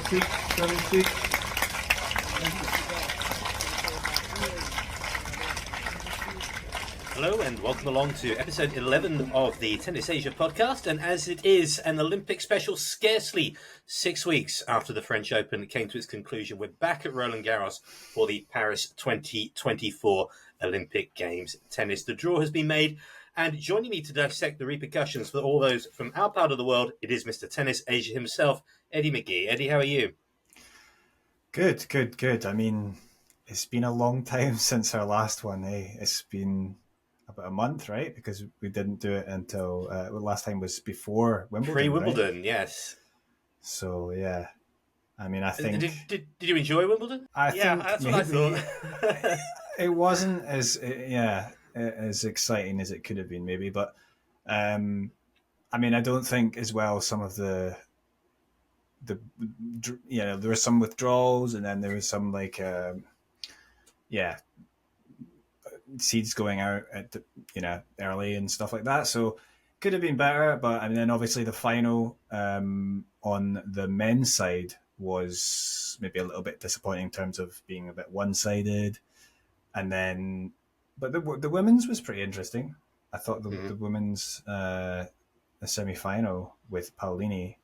7-6, 7-6. Hello and welcome along to episode 11 of the Tennis Asia podcast. And as it is an Olympic special, scarcely 6 weeks after the French Open came to its conclusion, we're back at Roland Garros for the Paris 2024 Olympic Games tennis. The draw has been made, and joining me to dissect the repercussions for all those from our part of the world, it is Mr. Tennis Asia himself, Eddie McGee. Eddie, how are you? Good. I mean, it's been a long time since our last one, eh? It's been about a month, right? Because we didn't do it until last time was before Wimbledon. Pre-Wimbledon, right? Yes. So yeah, I mean, I think did you enjoy Wimbledon? Think that's what I thought. It wasn't as exciting as it could have been, maybe, but I mean, I don't think as well some of the there were some withdrawals, and then there was some seeds going out at early and stuff like that. So could have been better, but I mean, then obviously the final on the men's side was maybe a little bit disappointing in terms of being a bit one-sided, and then but the women's was pretty interesting. I thought the women's the semi-final with Paolini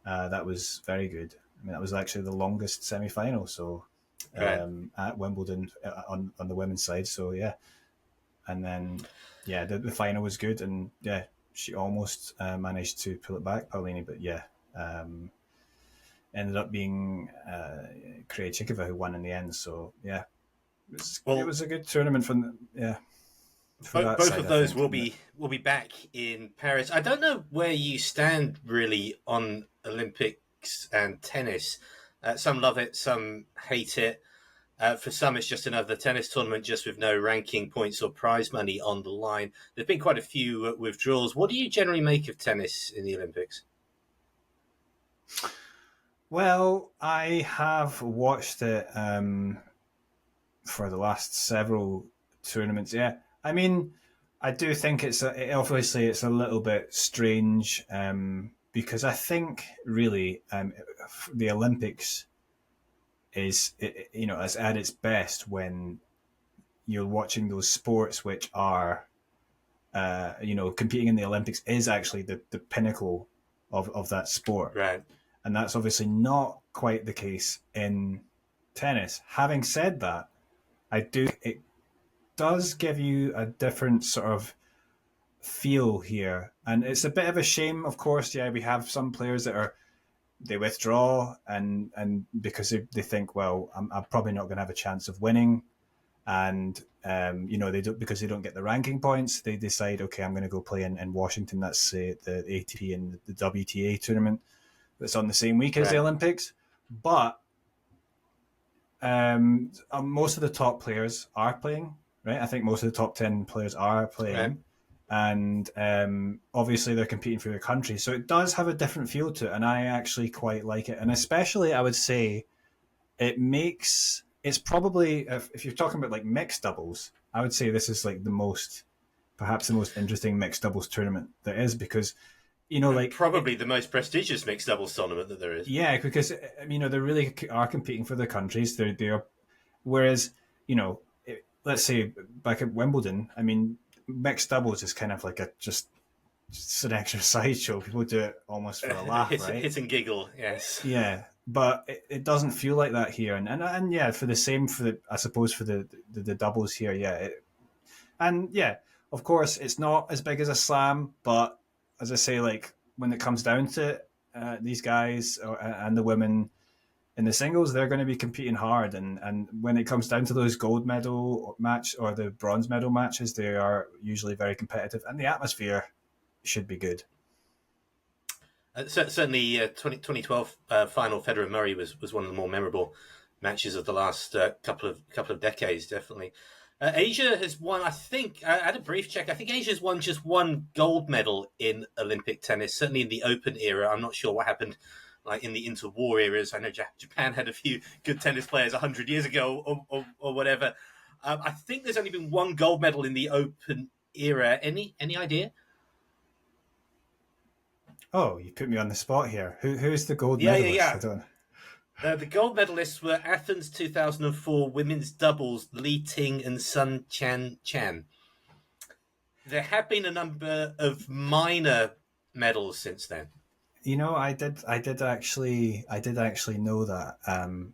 that was very good. I mean, that was actually the longest semi-final. So. At Wimbledon on the women's side, so yeah, and then the final was good, and she almost managed to pull it back, Paolini, but ended up being Krejcikova who won in the end. So yeah, it was a good tournament both of those will be back in Paris. I don't know where you stand really on Olympics and tennis. Some love it, some hate it. For some, it's just another tennis tournament, just with no ranking points or prize money on the line. There's been quite a few withdrawals. What do you generally make of tennis in the Olympics? Well, I have watched it for the last several tournaments. Yeah, I mean, I do think obviously it's a little bit strange. Because I think really the Olympics is at its best when you're watching those sports which are competing in the Olympics is actually the pinnacle of that sport, right? And that's obviously not quite the case in tennis. Having said that, it does give you a different sort of feel here, and it's a bit of a shame, of course. We have some players that they withdraw and because they think, well, I'm probably not going to have a chance of winning, and they don't, because they don't get the ranking points, they decide, okay, I'm going to go play in Washington. That's the ATP and the WTA tournament that's on the same week as the Olympics. But most of the top players are playing, right? I think most of the top 10 players are playing. Right. And obviously they're competing for their country. So it does have a different feel to it, and I actually quite like it. And especially, I would say, it's probably, if you're talking about like mixed doubles, I would say this is like perhaps the most interesting mixed doubles tournament there is, because, probably the most prestigious mixed doubles tournament that there is. Yeah, because, they really are competing for their countries. They're whereas, let's say back at Wimbledon, I mean, mixed doubles is kind of like just an extra sideshow. People do it almost for a laugh, right? Hit and giggle, yes. Yeah, but it doesn't feel like that here, and for the doubles here, of course it's not as big as a slam, but as I say, like when it comes down to it, these guys and the women in the singles, they're going to be competing hard, and when it comes down to those gold medal match or the bronze medal matches, they are usually very competitive, and the atmosphere should be good. Certainly, 2012 final Federer Murray was one of the more memorable matches of the last couple of decades. Definitely, Asia has won. I think I had a brief check. I think Asia's won just one gold medal in Olympic tennis. Certainly in the Open era. I'm not sure what happened like in the interwar eras. I know Japan had a few good tennis players 100 years ago or whatever. I think there's only been one gold medal in the Open era. Any idea? Oh, you put me on the spot here. Who's the gold medalist? Yeah. I don't. The gold medalists were Athens 2004 women's doubles Li Ting and Sun Chan. There have been a number of minor medals since then. I did actually know that,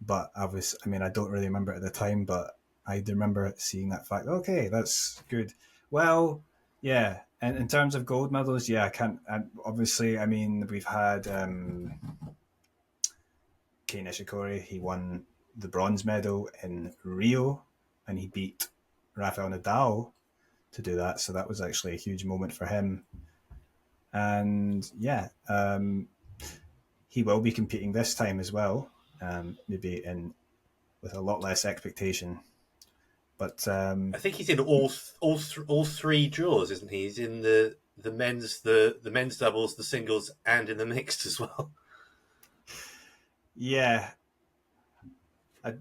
but I mean, I don't really remember it at the time, but I do remember seeing that fact. Okay, that's good. Well, yeah, and in terms of gold medals, yeah, I can't. Obviously, I mean, we've had Kei Nishikori. He won the bronze medal in Rio, and he beat Rafael Nadal to do that. So that was actually a huge moment for him. And yeah, he will be competing this time as well, maybe in with a lot less expectation. But I think he's in all three draws, isn't he? He's in the men's doubles, the singles, and in the mixed as well. yeah,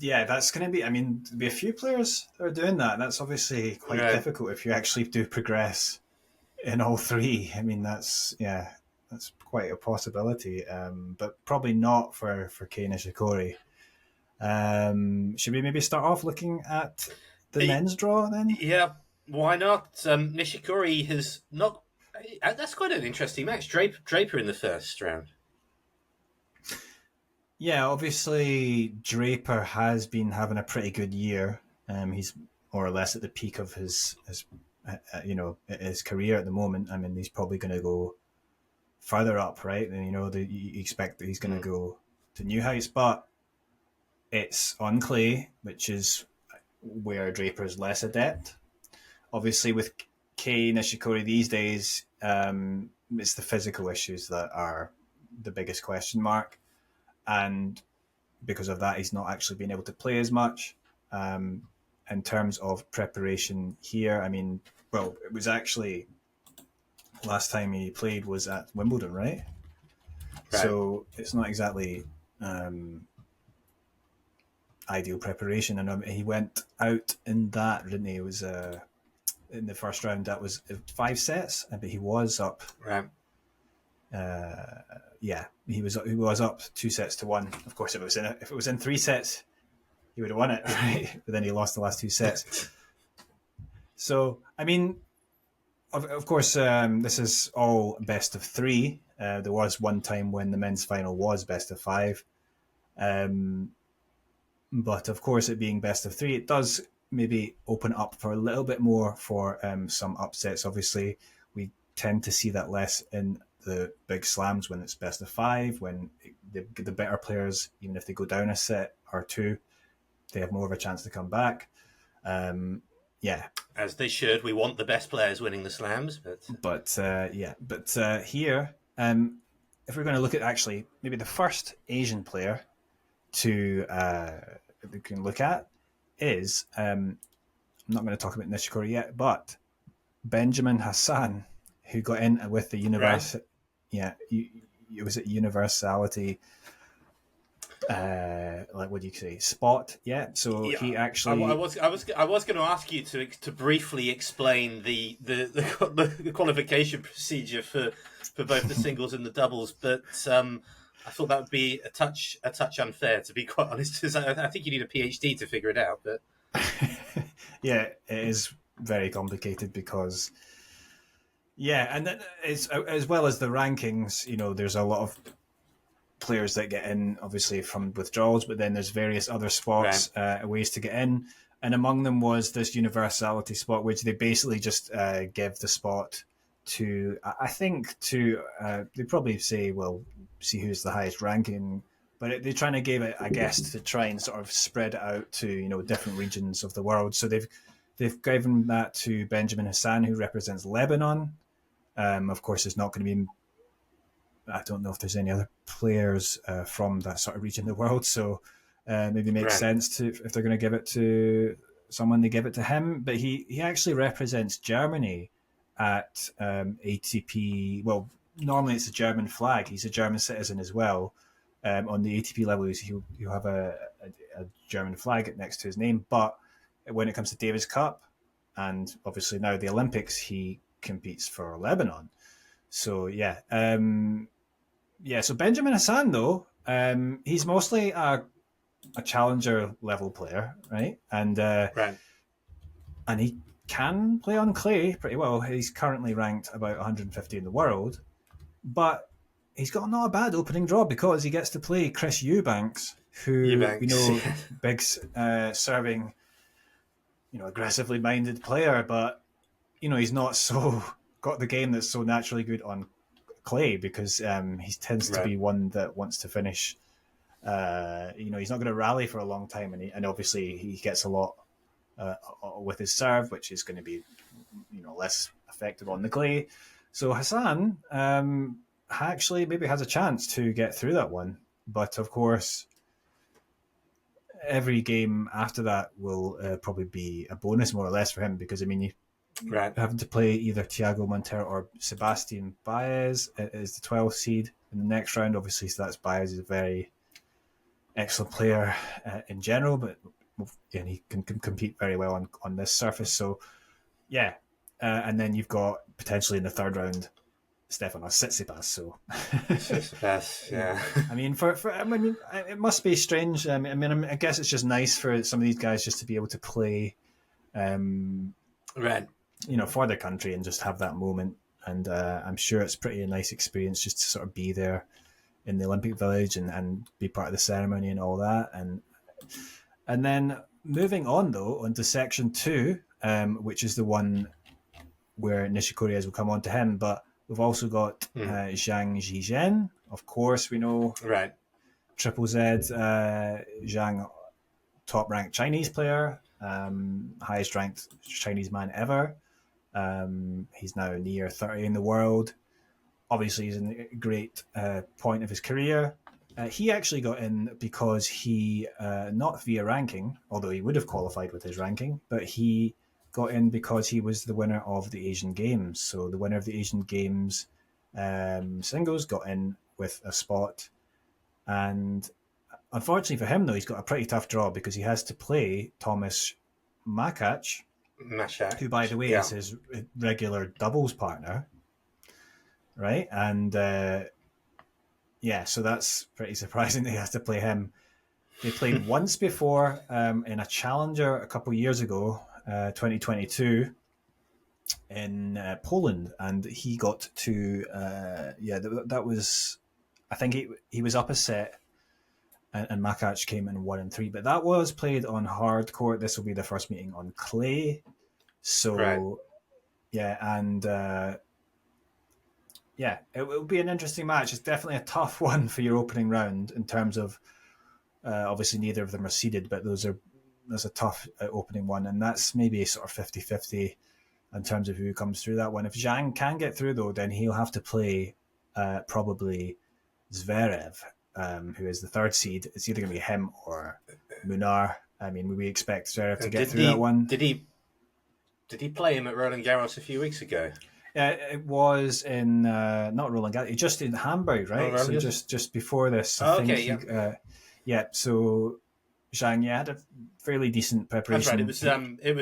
yeah, that's going to be. I mean, there'll be a few players that are doing that. That's obviously quite Right. difficult if you actually do progress in all three. I mean, that's quite a possibility, but probably not for Kei Nishikori. Should we maybe start off looking at the men's draw then? Yeah, why not? Nishikori has not. That's quite an interesting match. Draper in the first round. Yeah, obviously Draper has been having a pretty good year. He's more or less at the peak of his his career at the moment. I mean, he's probably going to go further up, right? And you expect that he's going to go to new heights, but it's on clay, which is where Draper's less adept. Obviously, with Kei Nishikori these days, it's the physical issues that are the biggest question mark, and because of that, he's not actually been able to play as much. In terms of preparation here, I mean, well, it was actually last time he played was at Wimbledon, right? So it's not exactly ideal preparation, and he went out in that, didn't he? It was in the first round. That was 5 sets, but he was up. Right. Yeah, he was up 2-1. Of course, if it was in 3 sets, he would have won it, right? But then he lost the last 2 sets. So, I mean, of course, this is all best of 3. There was one time when the men's final was best of 5. But of course, it being best of 3, it does maybe open up for a little bit more for some upsets. Obviously, we tend to see that less in the big slams when it's best of 5, when the better players, even if they go down a set or 2, they have more of a chance to come back. Yeah, as they should. We want the best players winning the slams, but here, if we're going to look at actually maybe the first Asian player to we can look at is I'm not going to talk about Nishikori yet, but Benjamin Hassan, who got in with the universe. Right. Yeah, it was at universality. Like what do you say? Spot, yeah. So yeah, he actually. I was going to ask you to briefly explain the qualification procedure for both the singles and the doubles, but I thought that would be a touch unfair, to be quite honest. I think you need a PhD to figure it out, but yeah, it is very complicated because. Yeah, and then it's, as well as the rankings, there's a lot of players that get in, obviously, from withdrawals, but then there's various other spots, right. Ways to get in. And among them was this universality spot, which they basically just give the spot to, I think, they probably say, well, see who's the highest ranking. But they're trying to give it, I guess, to try and sort of spread it out to, different regions of the world. So they've given that to Benjamin Hassan, who represents Lebanon. Of course, it's not going to be. I don't know if there's any other players from that sort of region of the world, so maybe makes sense to if they're going to give it to someone, they give it to him. But he actually represents Germany at ATP. Well, normally it's a German flag. He's a German citizen as well. On the ATP level, he'll have a German flag next to his name. But when it comes to Davis Cup, and obviously now the Olympics, he competes for Lebanon. So yeah, so Benjamin Hassan though, he's mostly a a challenger level player, right? Right. And he can play on clay pretty well. He's currently ranked about 150 in the world, but he's got not a bad opening draw because he gets to play Chris Eubanks, who we Eubanks. know big serving, aggressively minded player, but he's not so got the game that's so naturally good on clay because he tends to Right. be one that wants to finish. He's not going to rally for a long time, and obviously he gets a lot with his serve, which is going to be less effective on the clay. So Hassan actually maybe has a chance to get through that one, but of course every game after that will probably be a bonus more or less for him because you Right. having to play either Thiago Montero or Sebastian Baez is the 12th seed in the next round. Obviously, so that's Baez is a very excellent player in general, but he can compete very well on this surface. So, yeah. And then you've got potentially in the third round Stefanos Tsitsipas. So, Tsitsipas, yeah. I mean, it must be strange. I guess it's just nice for some of these guys just to be able to play. Right. For the country and just have that moment. And I'm sure it's pretty a nice experience just to sort of be there in the Olympic Village and be part of the ceremony and all that. And then moving on though onto section 2, which is the one where Nishikori will come on to him, but we've also got Zhang Zhizhen. Of course, we know right. Triple Z, Zhang, top ranked Chinese player, highest ranked Chinese man ever. He's now near 30 in the world. Obviously, he's in a great point of his career. He actually got in because he, not via ranking, although he would have qualified with his ranking, but he got in because he was the winner of the Asian Games. So the winner of the Asian Games singles got in with a spot. And unfortunately for him, though, he's got a pretty tough draw because he has to play Thomas Machach, who, by the way, is his regular doubles partner, right? And so that's pretty surprising that he has to play him. They played once before in a challenger a couple of years ago, 2022, in Poland, and he got to that was, I think he was up a set. And Machach came in 1-3, but that was played on hard court. This will be the first meeting on clay. So, right. It will be an interesting match. It's definitely a tough one for your opening round in terms of obviously neither of them are seeded, but there's a tough opening one, and that's maybe a sort of 50-50 in terms of who comes through that one. If Zhang can get through, though, then he'll have to play probably Zverev, who is the third seed. It's either going to be him or Munar. I mean, we expect Zverev to get through that one. Did he play him at Roland Garros a few weeks ago? It was in not Roland Garros, just in Hamburg, right? So just before this. So Zhang had a fairly decent preparation. That's right. It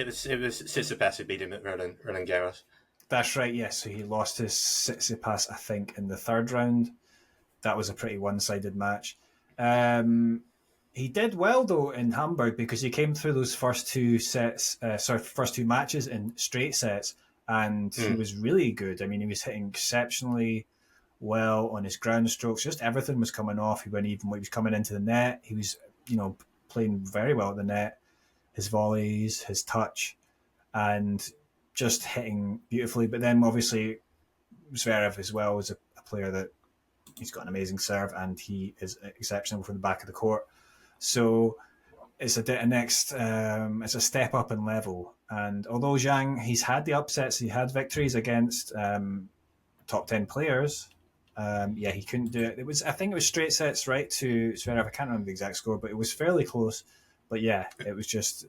was Tsitsipas who beat him at Roland Garros. That's right. Yes. So he lost his Tsitsipas, I think, in the third round. That was a pretty one-sided match. He did well though in Hamburg because he came through those first two matches in straight sets, and he was really good. I mean, he was hitting exceptionally well on his ground strokes. Just everything was coming off. When he was coming into the net, he was playing very well at the net. His volleys, his touch, and just hitting beautifully. But then obviously Zverev as well is a player that he's got an amazing serve and he is exceptional from the back of the court. So it's it's a step up in level. And although Zhang, he's had the upsets, he had victories against top 10 players. He couldn't do it. I think it was straight sets right to Zverev. I can't remember the exact score, but it was fairly close. But yeah, it was just,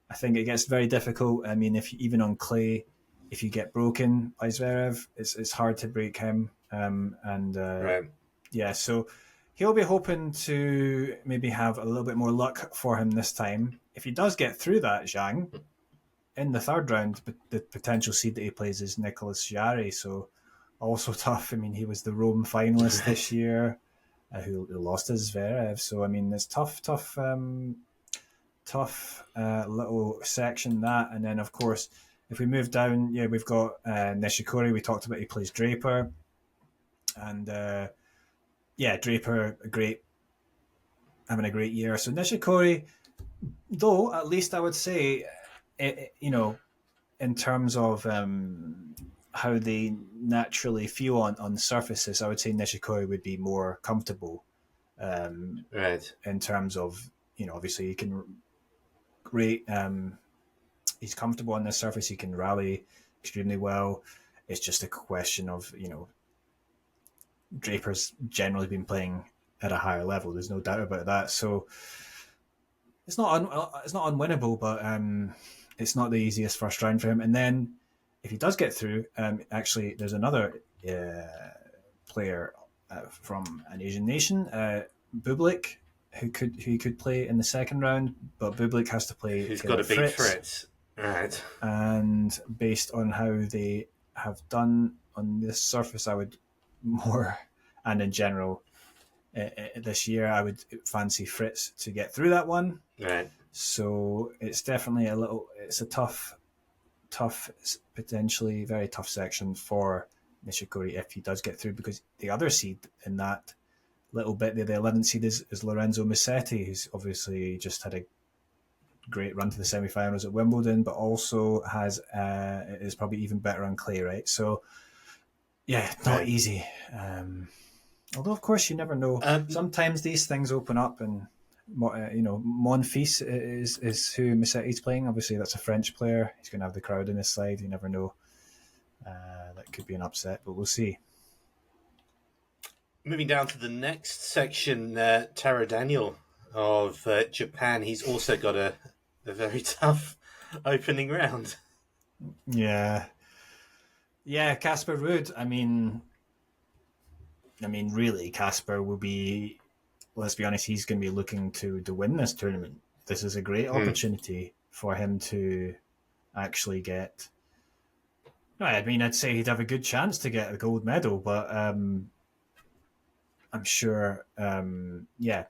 I think it gets very difficult. I mean, even on clay, if you get broken by Zverev, it's hard to break him. So he'll be hoping to maybe have a little bit more luck for him this time. If he does get through that, Zhang, in the third round, the potential seed that he plays is Nicolas Jarry, so also tough. I mean, he was the Rome finalist this year. who lost his Zverev. So I mean, it's tough little section that, and then of course if we move down, we've got Nishikori. We talked about he plays Draper, and Draper having a great year. So Nishikori, though, at least I would say, in terms of how they naturally feel on surfaces, I would say Nishikori would be more comfortable. Right. In terms of, obviously he can great. He's comfortable on this surface. He can rally extremely well. It's just a question of, Draper's generally been playing at a higher level. There's no doubt about that. So it's not unwinnable, but it's not the easiest first round for him. And then if he does get through, actually, there's another player from an Asian nation, Bublik, who could play in the second round, but Bublik has to play. Who's got a big Fritz. Right. And based on how they have done on this surface, I would more, and in general, this year, I would fancy Fritz to get through that one. Right. So it's definitely it's a tough, potentially very tough section for Nishikori if he does get through, because the other seed in that little bit there, the 11th seed is Lorenzo Musetti, who's obviously just had a great run to the semi-finals at Wimbledon, but also is probably even better on clay, right? So not easy. Although of course you never know. Sometimes these things open up, and Monfils is who Musetti's playing. Obviously that's a French player. He's going to have the crowd on his side. You never know. That could be an upset, but we'll see. Moving down to the next section, Taro Daniel of Japan. He's also got a very tough opening round. Yeah, Casper Ruud. I mean, really, Casper will be. Let's be honest. He's going to be looking to win this tournament. This is a great opportunity for him to actually get. No, I mean, I'd say he'd have a good chance to get a gold medal, but I'm sure,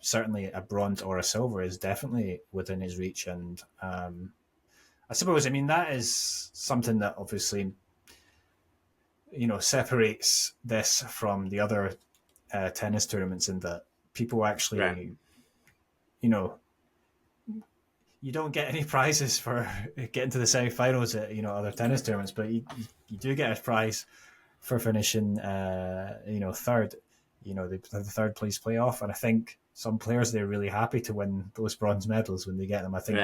certainly a bronze or a silver is definitely within his reach. And I suppose, that is something that obviously, separates this from the other tennis tournaments, in that people actually, you don't get any prizes for getting to the semi-finals at other tennis tournaments, but you do get a prize for finishing third. The third place playoff, and I think some players, they're really happy to win those bronze medals when they get them. I think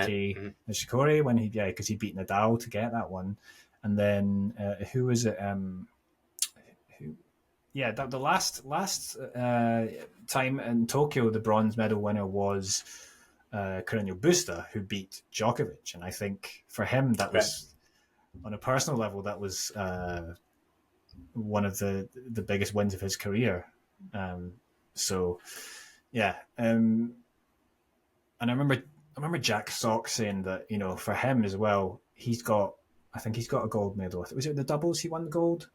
Nishikori, when because he beat Nadal to get that one, and then who was it? The last time in Tokyo, the bronze medal winner was Carreño Busta, who beat Djokovic, and I think for him that was, on a personal level, that was one of the biggest wins of his career. And I remember Jack Sock saying that for him as well, I think he's got a gold medal. Was it the doubles he won the gold,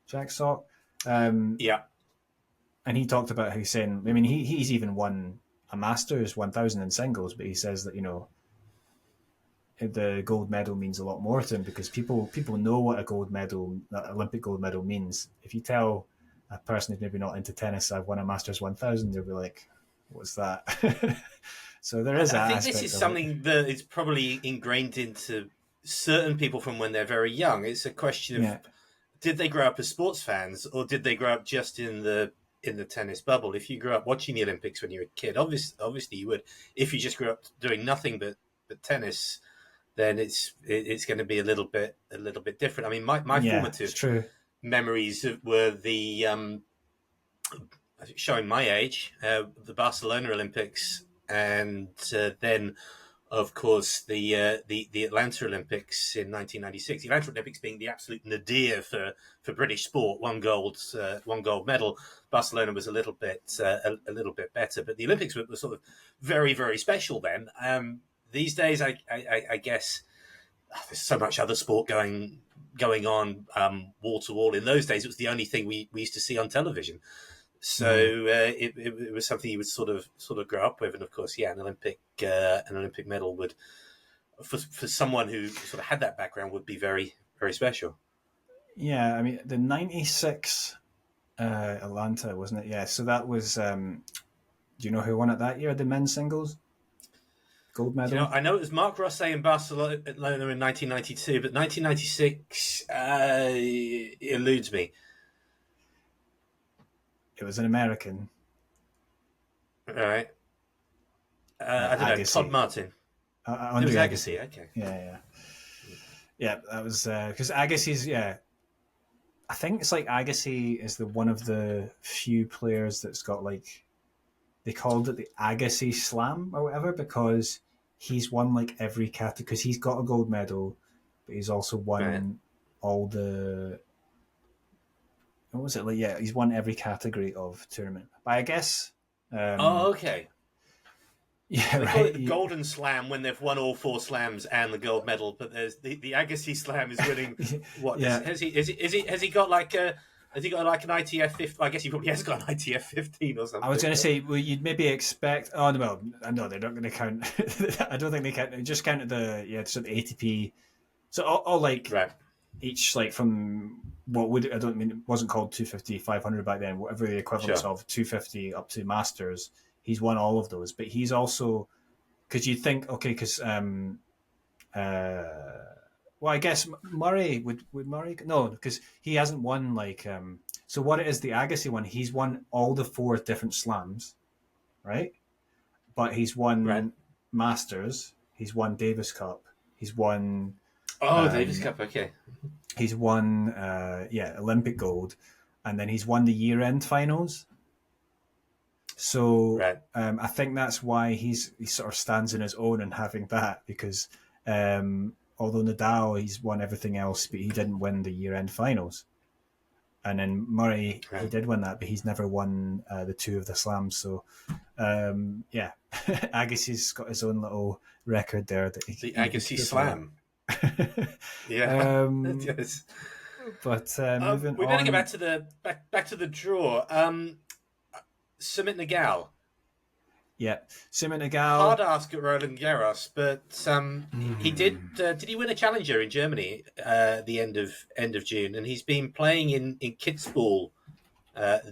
Jack Sock? And he talked about how he's saying, he's even won a Masters 1000 in singles, but he says that the gold medal means a lot more to him, because people know what a gold medal, that Olympic gold medal, means. If you tell a person who's maybe not into tennis, I've won a Masters 1000, they'll be like, what's that? So there is that. I think this is something that is probably ingrained into certain people from when they're very young. It's a question of, did they grow up as sports fans, or did they grow up just in the tennis bubble? If you grew up watching the Olympics when you were a kid, obviously you would. If you just grew up doing nothing but tennis, then it's going to be a little bit different. My formative memories were the showing my age, the Barcelona Olympics, and then of course the Atlanta Olympics in 1996. The Atlanta Olympics being the absolute nadir for British sport, one gold medal. Barcelona was a little bit better, but the Olympics were sort of very, very special then. These days, I guess there's so much other sport going on wall to wall. In those days, it was the only thing we used to see on television. So it was something he would sort of grow up with, and of course, yeah, an Olympic medal would, for someone who sort of had that background, would be very, very special. Yeah, I mean the '96 Atlanta, wasn't it? Yeah, so that was. Do you know who won it that year? The men's singles gold medal. I know it was Mark Rosset in Barcelona in 1992, but 1996 eludes me. It was an American. All right. I don't know. Todd Martin. It was Agassi. Okay. Yeah. That was because Agassi's. Yeah, I think it's like Agassi is the one of the few players that's got like they called it the Agassi Slam or whatever because he's won like every category because he's got a gold medal, but he's also won all the. What was it like? Yeah, he's won every category of tournament. But I guess. Okay. Yeah, they right. call it the Golden Slam when they've won all 4 slams and the gold medal, but there's the Agassi Slam is winning. What? Yeah. Has he got like a? Has he got like an ITF 15? I guess he probably has got an ITF 15 or something. I was going to say, well, you'd maybe expect. Oh no, well, no, they're not going to count. I don't think they count. They just counted the sort of ATP. So all like each like from what would I don't mean it wasn't called 250, 500 back then. Whatever the equivalent of 250 up to Masters. He's won all of those, but he's also because you'd think because well, I guess Murray would Murray no because he hasn't won like so what it is the Agassi one he's won all the 4 different slams, right? But he's won Masters, he's won Davis Cup, he's won Davis Cup, okay. He's won Olympic gold, and then he's won the year-end finals. So I think that's why he sort of stands on his own and having that because although Nadal he's won everything else, but he didn't win the year-end finals. And then Murray he did win that, but he's never won the 2 of the slams. So Agassi's got his own little record there. The Agassi Slam. Yeah. Yes. But moving we better get back to the draw. Sumit Nagal. Yeah, Sumit Nagal. Hard ask at Roland Garros, but he did. Did he win a challenger in Germany at the end of June? And he's been playing in Kitzbühel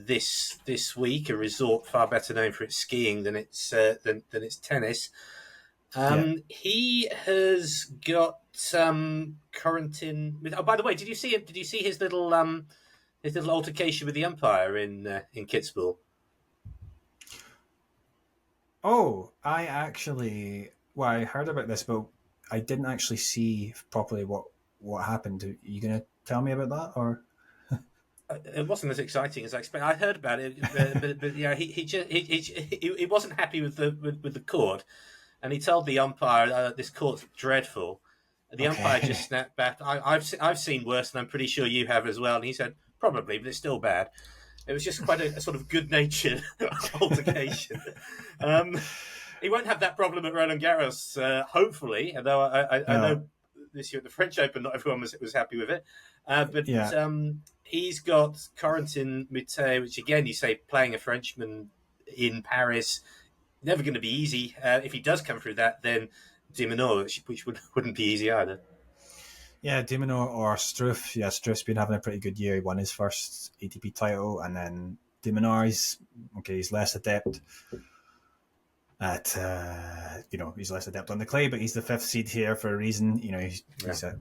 this week, a resort far better known for its skiing than its tennis. He has got Corentin. Oh, by the way, did you see it? Did you see his little altercation with the umpire in Kitzbühel? Oh, I heard about this, but I didn't actually see properly what happened. Are you going to tell me about that, or? It wasn't as exciting as I expected. I heard about it, but yeah, he wasn't happy with the court, and he told the umpire, "This court's dreadful." The umpire just snapped back. I've seen worse, and I'm pretty sure you have as well. And he said, "Probably, but it's still bad." It was just quite a sort of good-natured altercation. He won't have that problem at Roland Garros, hopefully. Although I know this year at the French Open, not everyone was happy with it. He's got Corentin Moutet, which again, you say playing a Frenchman in Paris, never going to be easy. If he does come through that, then de Minaur, which wouldn't be easy either. Yeah, de Minaur or Struff. Yeah, Struff's been having a pretty good year. He won his first ATP title, and then de Minaur, he's less adept at he's less adept on the clay, but he's the 5th seed here for a reason. He's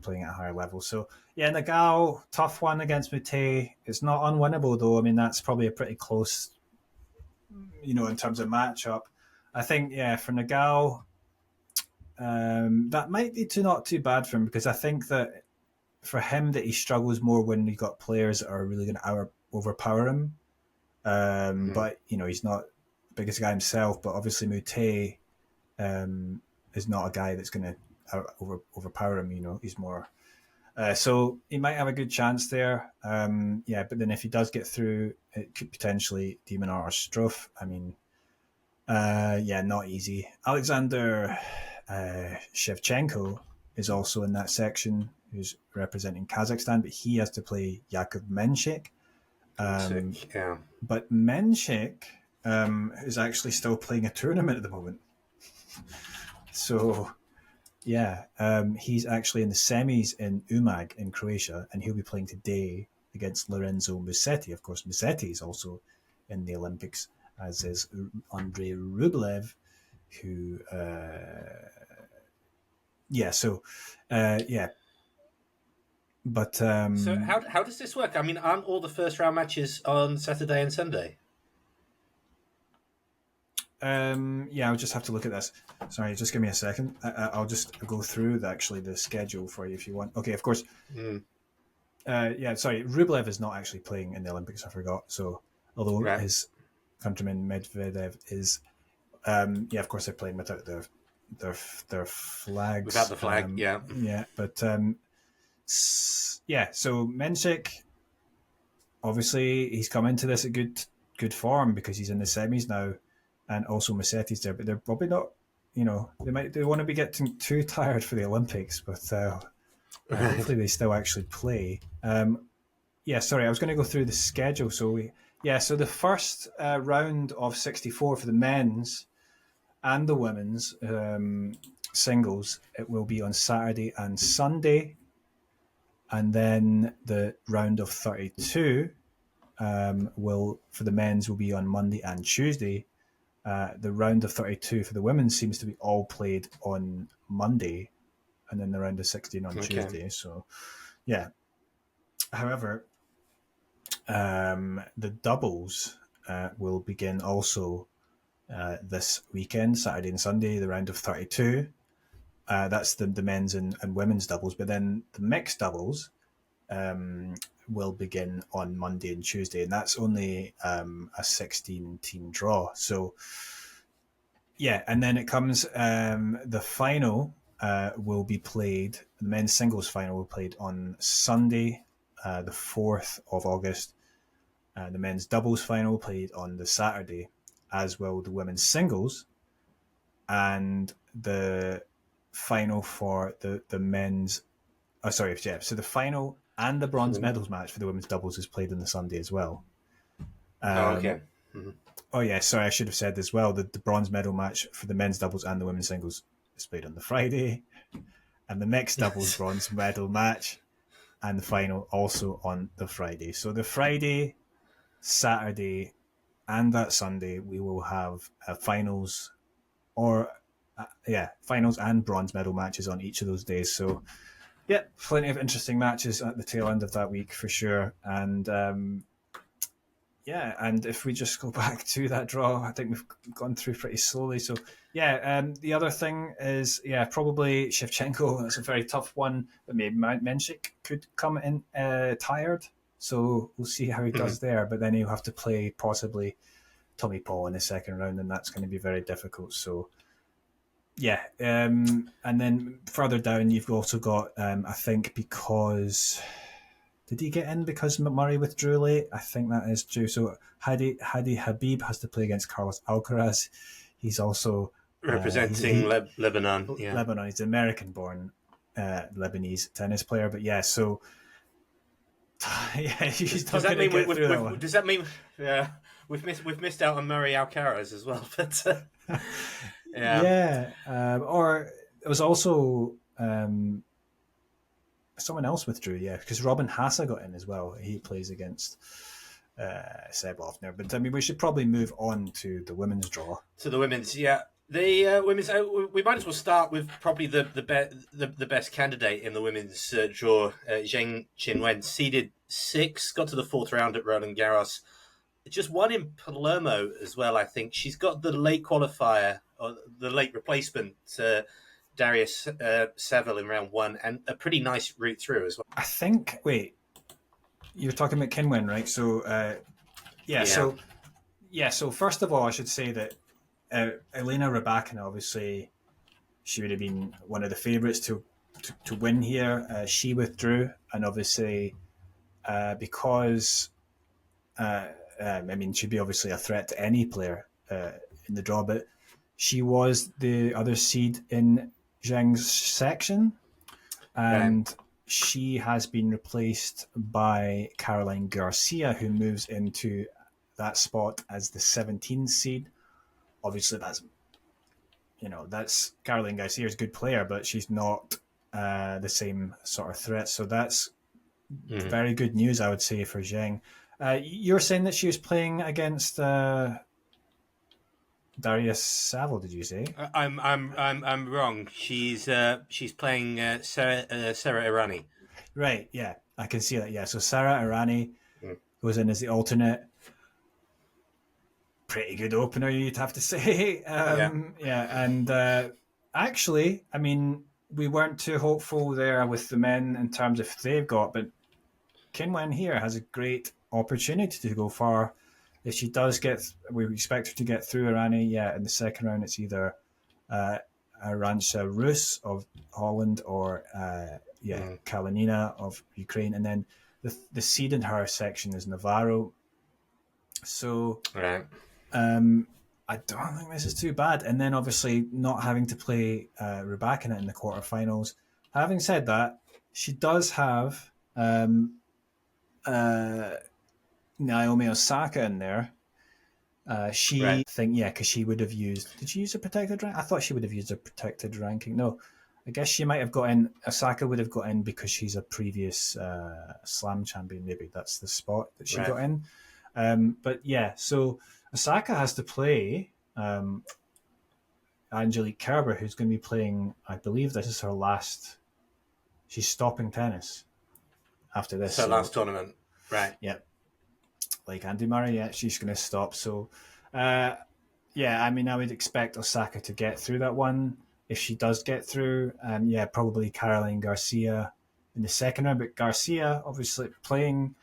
playing at a higher level. So yeah, Nagal, tough one against Moutet. It's not unwinnable though. I mean, that's probably a pretty close, in terms of matchup. I think for Nagal. That might be not too bad for him because I think that for him that he struggles more when you've got players that are really going to overpower him. But he's not the biggest guy himself. But obviously Moutet is not a guy that's going to overpower him. He's more. So he might have a good chance there. But then if he does get through, it could potentially de Minaur or Struff. I mean, not easy. Alexander Shevchenko is also in that section, who's representing Kazakhstan, but he has to play Jakub Menšik. Sick. Yeah. But Menchik is actually still playing a tournament at the moment. So, yeah, he's actually in the semis in Umag in Croatia, and he'll be playing today against Lorenzo Musetti. Of course, Musetti is also in the Olympics, as is Andrei Rublev, who, yeah. But So how does this work? I mean, aren't all the first round matches on Saturday and Sunday? I'll just have to look at this. Sorry, just give me a second. I'll just go through the schedule for you if you want. Okay, of course. Sorry, Rublev is not actually playing in the Olympics. I forgot. So, although his countryman Medvedev is, of course they're playing without their flags. Without the flag, But So Menchik, obviously, he's come into this at good form because he's in the semis now. And also Musetti's there, but they're probably not. They want to be getting too tired for the Olympics, but hopefully they still actually play. Sorry, I was going to go through the schedule. So the first round of 64 for the men's and the women's singles, it will be on Saturday and Sunday, and then the round of 32 for the men's will be on Monday and Tuesday. The round of 32 for the women seems to be all played on Monday, and then the round of 16 on Tuesday. So, yeah. However, the doubles will begin also this weekend, Saturday and Sunday, the round of 32. That's the men's and women's doubles. But then the mixed doubles will begin on Monday and Tuesday, and that's only a 16-team draw. So, and then it comes the final will be played. The men's singles final will be played on Sunday, the 4th of August. The men's doubles final played on the Saturday, as will the women's singles, and the final for the men's. So the final and the bronze medals match for the women's doubles is played on the Sunday as well. Mm-hmm. Oh, yeah, sorry, I should have said as well that the bronze medal match for the men's doubles and the women's singles is played on the Friday, and the mixed doubles bronze medal match and the final also on the Friday. So the Friday, Saturday, and that Sunday, we will have finals finals and bronze medal matches on each of those days. So, yeah, plenty of interesting matches at the tail end of that week for sure. And and if we just go back to that draw, I think we've gone through pretty slowly. So, the other thing is, probably Shevchenko. That's a very tough one, but maybe Menchik could come in tired. So we'll see how he does there. But then he'll have to play possibly Tommy Paul in the second round, and that's going to be very difficult. So, and then further down, you've also got, I think, because... Did he get in because Murray withdrew late? I think that is true. So Hadi Habib has to play against Carlos Alcaraz. He's also... representing Lebanon. Yeah. Lebanon. He's an American-born Lebanese tennis player. But so... he's not going to get through that one. Does that mean... Yeah, we've missed out on Murray Alcaraz as well. But or it was also... someone else withdrew, because Robin Hasse got in as well. He plays against Seb Offner. But I mean, we should probably move on to the women's draw. To the women's, the women's. We might as well start with probably the best candidate in the women's draw, Zheng Qinwen, seeded 6, got to the 4th round at Roland Garros. Just won in Palermo as well. I think she's got the late qualifier or the late replacement. Darius Seville in round 1, and a pretty nice route through as well. I think. Wait, you're talking about Qinwen, right? So, So first of all, I should say that Elena Rybakina, obviously, she would have been one of the favourites to win here. She withdrew, and obviously, because she'd be obviously a threat to any player in the draw, but she was the other seed in Zheng's section, and she has been replaced by Caroline Garcia, who moves into that spot as the 17th seed. Obviously, that's Caroline Garcia's a good player, but she's not the same sort of threat. So that's very good news, I would say, for Zheng. You're saying that she was playing against Darius Saville, did you say? I'm wrong. She's playing Sarah Irani. Right. Yeah, I can see that. Yeah. So Sarah Irani goes in as the alternate. Pretty good opener, you'd have to say. And actually, I mean, we weren't too hopeful there with the men in terms of if they've got, but Qinwen here has a great opportunity to go far. If she does we expect her to get through Irani. Yeah, in the second round, it's either Arantxa Rus of Holland or Kalinina of Ukraine, and then the seed in her section is Navarro. So, right. I don't think this is too bad. And then obviously not having to play Rybakina in the quarterfinals. Having said that, she does have Naomi Osaka in there. Because she would have used. Did she use a protected rank? I thought she would have used a protected ranking. No, I guess she might have got in. Osaka would have got in because she's a previous Slam champion. Maybe that's the spot that she got in. But yeah, so Osaka has to play Angelique Kerber, who's going to be playing. I believe this is her last. She's stopping tennis after this. It's her last tournament, right? Yeah. Like Andy Murray, yeah, she's going to stop. So, I mean, I would expect Osaka to get through that one if she does get through. And probably Caroline Garcia in the second round. But Garcia, obviously, playing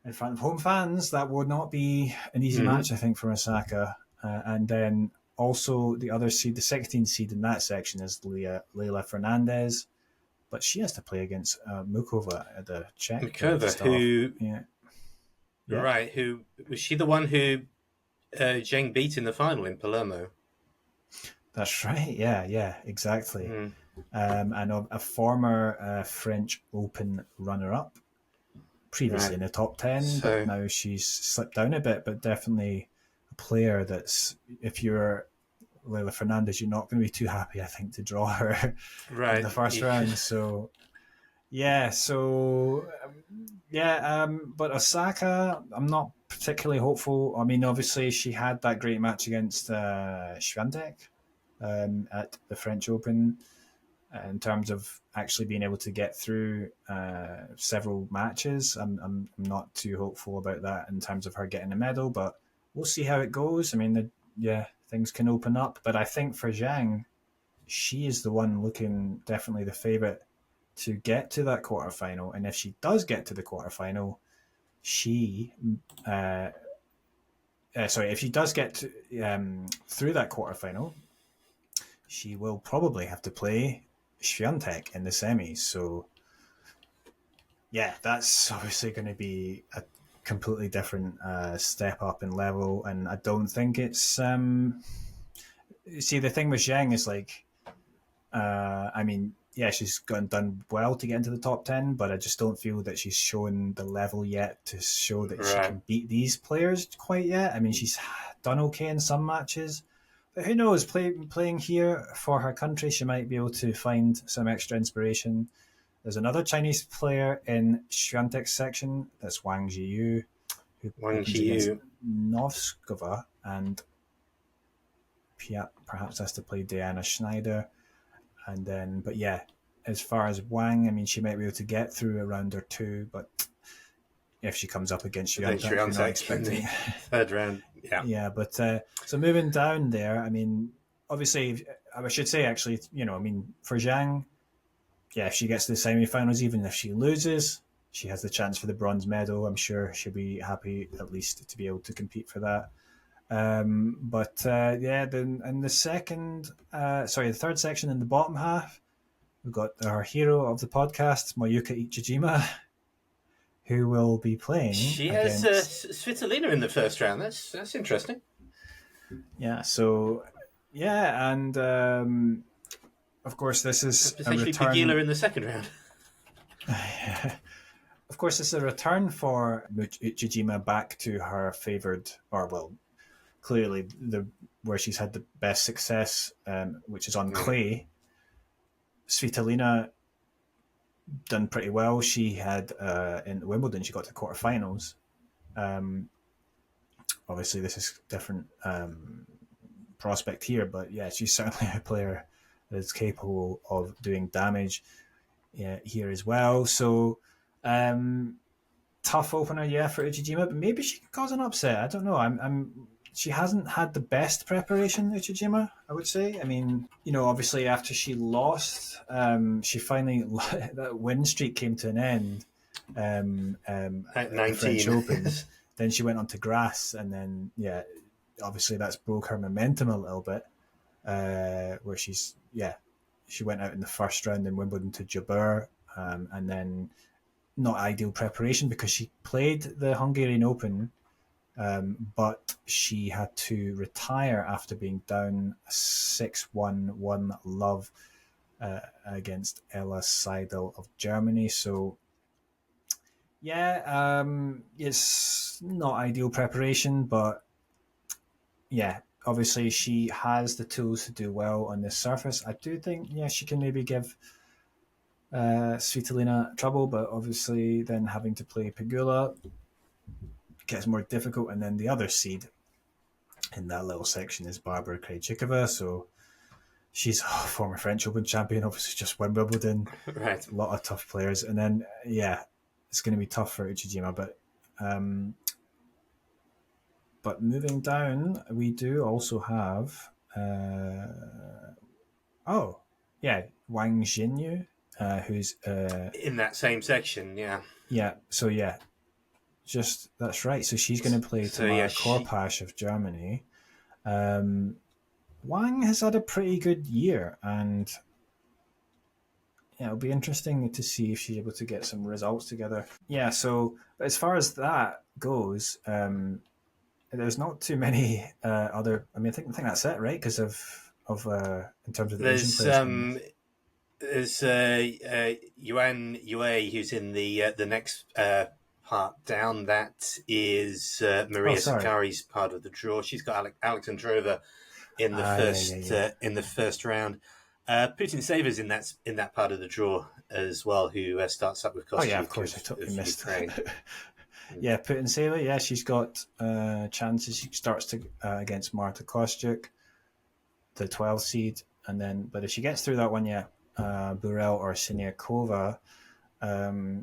in front of home fans, that would not be an easy match, I think, for Osaka. And then also the other seed, the 16th seed in that section is Leila Fernandez. But she has to play against Mukova at the Czech. Mukova, who... Yeah. Right, who was she the one who Zheng beat in the final in Palermo? That's right, yeah, exactly. And a former French Open runner-up, previously in the top 10, but now she's slipped down a bit, but definitely a player that's, if you're Leila Fernandez, you're not going to be too happy, I think, to draw her in the first round. So... but Osaka, I'm not particularly hopeful. I mean, obviously, she had that great match against Swiatek at the French Open in terms of actually being able to get through several matches. I'm not too hopeful about that in terms of her getting a medal, but we'll see how it goes. I mean, things can open up. But I think for Zhang, she is the one looking definitely the favourite to get to that quarterfinal, and if she does get to the quarterfinal, if she does get through that quarterfinal, she will probably have to play Swiatek in the semis. So, that's obviously going to be a completely different step up in level, and I don't think it's. See, the thing with Zheng is like, she's done well to get into the top 10, but I just don't feel that she's shown the level yet to show that she can beat these players quite yet. I mean, she's done okay in some matches, but who knows? Playing here for her country, she might be able to find some extra inspiration. There's another Chinese player in Swiatek's section, that's Wang Jiyu, who plays Novskova, and perhaps has to play Diana Schneider. And then, as far as Wang, I mean, she might be able to get through a round or two, but if she comes up against Swiatek, you're not expecting third round. Yeah, but so moving down there, I mean, obviously, I should say actually, for Zhang, if she gets to the semi-finals, even if she loses, she has the chance for the bronze medal. I'm sure she'll be happy at least to be able to compete for that. Then in the third section in the bottom half, we've got our hero of the podcast, Mayuka Ichijima, who will be playing. She has Svitolina in the first round. That's interesting. Yeah. So, and of course, this is potentially Pegula in the second round. Of course, it's a return for Uchijima back to her favoured, or well, clearly the where she's had the best success, which is on clay. Svitolina done pretty well. She had in Wimbledon, she got to quarterfinals. Obviously, this is different prospect here, but yeah, she's certainly a player that is capable of doing damage here as well. So tough opener, yeah, for Uchijima, but maybe she can cause an upset. I don't know. She hasn't had the best preparation, Uchijima, I would say. I mean, obviously after she lost, she finally that win streak came to an end At at the French 19. Open. Then she went on to grass, and then obviously that's broke her momentum a little bit. Where she went out in the first round in Wimbledon to Jabeur, and then not ideal preparation because she played the Hungarian Open, but she had to retire after being down 6-1 1-love against Ella Seidel of Germany. So it's not ideal preparation, but obviously she has the tools to do well on this surface. I do think she can maybe give Svitolina trouble, but obviously then having to play Pegula gets more difficult. And then the other seed in that little section is Barbara Krejcikova, so she's a former French Open champion, obviously just won Wimbledon. Right. A lot of tough players. And then, it's going to be tough for Uchijima, but moving down, we do also have Wang Jinyu, who's in that same section. That's right. So she's going to play Tamara Korpasch of Germany. Wang has had a pretty good year, and it'll be interesting to see if she's able to get some results together. So as far as that goes, there's not too many other. I mean, I think that's it, right? Because of in terms of the Asian players. There's Yuan Yue, who's in the next part down. That is Maria Sakkari's part of the draw. She's got Alexandrova in the first round. Putin Savers in that part of the draw as well, who starts up with Kostyuk. Of course, I totally missed. Putin Saver. She's got chances. She starts against Marta Kostyuk, the 12th seed, and then but if she gets through that one, Burel or Siniakova,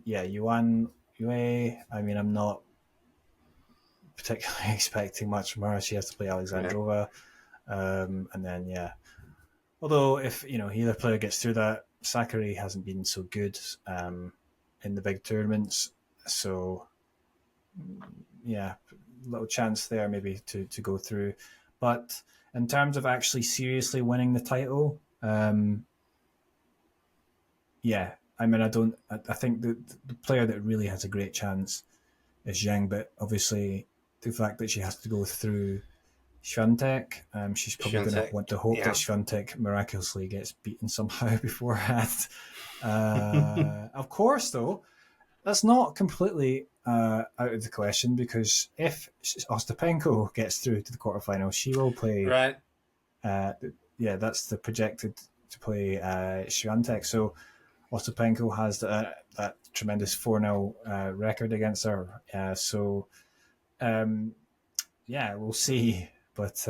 Yuan Yue. I mean, I'm not particularly expecting much from her. She has to play Alexandrova, and then although if either player gets through that, Sakkari hasn't been so good in the big tournaments, so little chance there maybe to go through. But in terms of actually seriously winning the title, I think the player that really has a great chance is Zheng, but obviously the fact that she has to go through Swiatek, she's probably going to want to hope that Swiatek miraculously gets beaten somehow beforehand. Of course, though, that's not completely out of the question, because if Ostapenko gets through to the quarterfinals, she will play. Right. That's the projected to play Swiatek. So Ostapenko has that tremendous 4-0 record against her. We'll see. But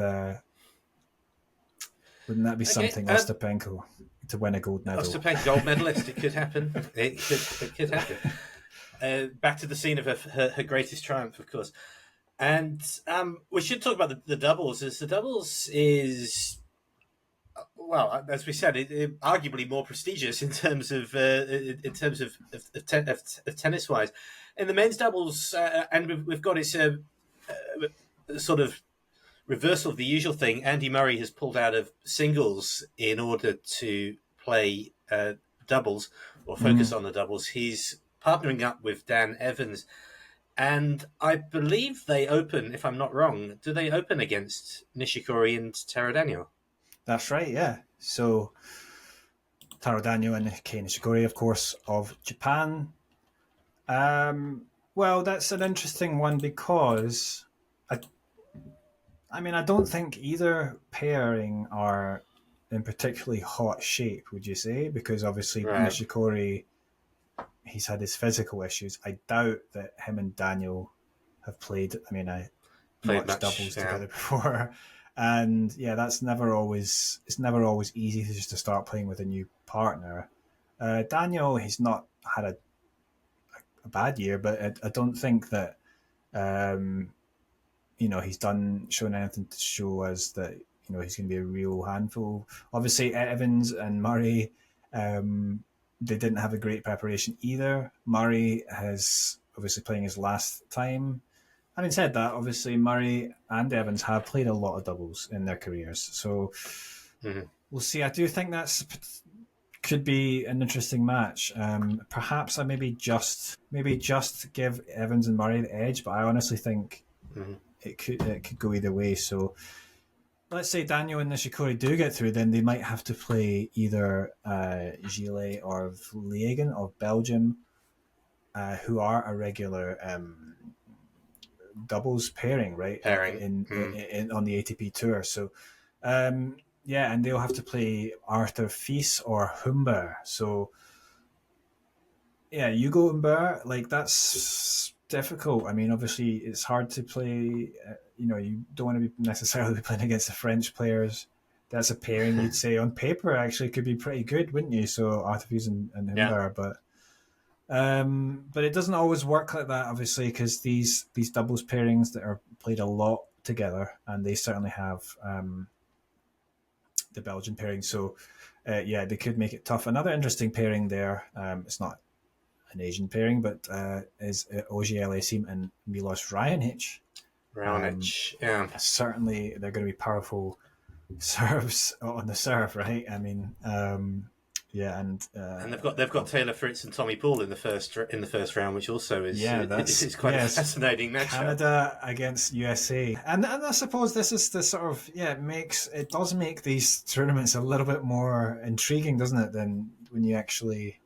wouldn't that be something, Ostapenko, to win a gold medal? Ostapenko, gold medalist. It could happen. It could happen. Back to the scene of her greatest triumph, of course. And we should talk about the doubles. As the doubles is, well, as we said, it arguably more prestigious in terms of tennis wise. In the men's doubles, and we've got its sort of reversal of the usual thing. Andy Murray has pulled out of singles in order to play doubles or focus on the doubles. He's partnering up with Dan Evans, and I believe they open, if I'm not wrong, do they open against Nishikori and Terradaniel? That's right, yeah. So Taro Daniel and Kei Nishikori, of course, of Japan. Well, that's an interesting one because I don't think either pairing are in particularly hot shape, would you say? Because obviously Right. Nishikori, he's had his physical issues. I doubt that him and Daniel have played. I Played much much. doubles Yeah. together before, and yeah, it's never always easy to just to start playing with a new partner. Daniel, he's not had a bad year, but I don't think that um, he's shown anything to show us that he's going to be a real handful. Obviously, Evans and Murray, they didn't have a great preparation either. Murray has obviously playing his last time. Having said that, obviously Murray and Evans have played a lot of doubles in their careers, so we'll see. I do think could be an interesting match. Perhaps I maybe just give Evans and Murray the edge, but I honestly think it could go either way. So let's say Daniel and Nishikori do get through, then they might have to play either Gilles or Vliegen of Belgium, who are a regular doubles pairing, right? Pairing. In on the ATP tour. So yeah, and they'll have to play Arthur Fils or Humber. So yeah, Hugo Humber, like that's difficult. Obviously it's hard to play. You don't want to be necessarily playing against the French players. That's a pairing you'd say on paper actually could be pretty good, wouldn't you? So Arthur Fils and Humber, Yeah. but it doesn't always work like that, obviously, because these doubles pairings that are played a lot together, and they certainly have the Belgian pairing. So, yeah, they could make it tough. Another interesting pairing there. It's not an Asian pairing, but is Ogier Aliassime and Milos Raonic. Raonic. Yeah. Certainly, they're going to be powerful serves on the serve, right? Yeah, and they've got Taylor Fritz and Tommy Paul in the first round, which also is it's quite a fascinating matchup. Canada against USA, and I suppose this is the sort of it does make these tournaments a little bit more intriguing, doesn't it? Than when you actually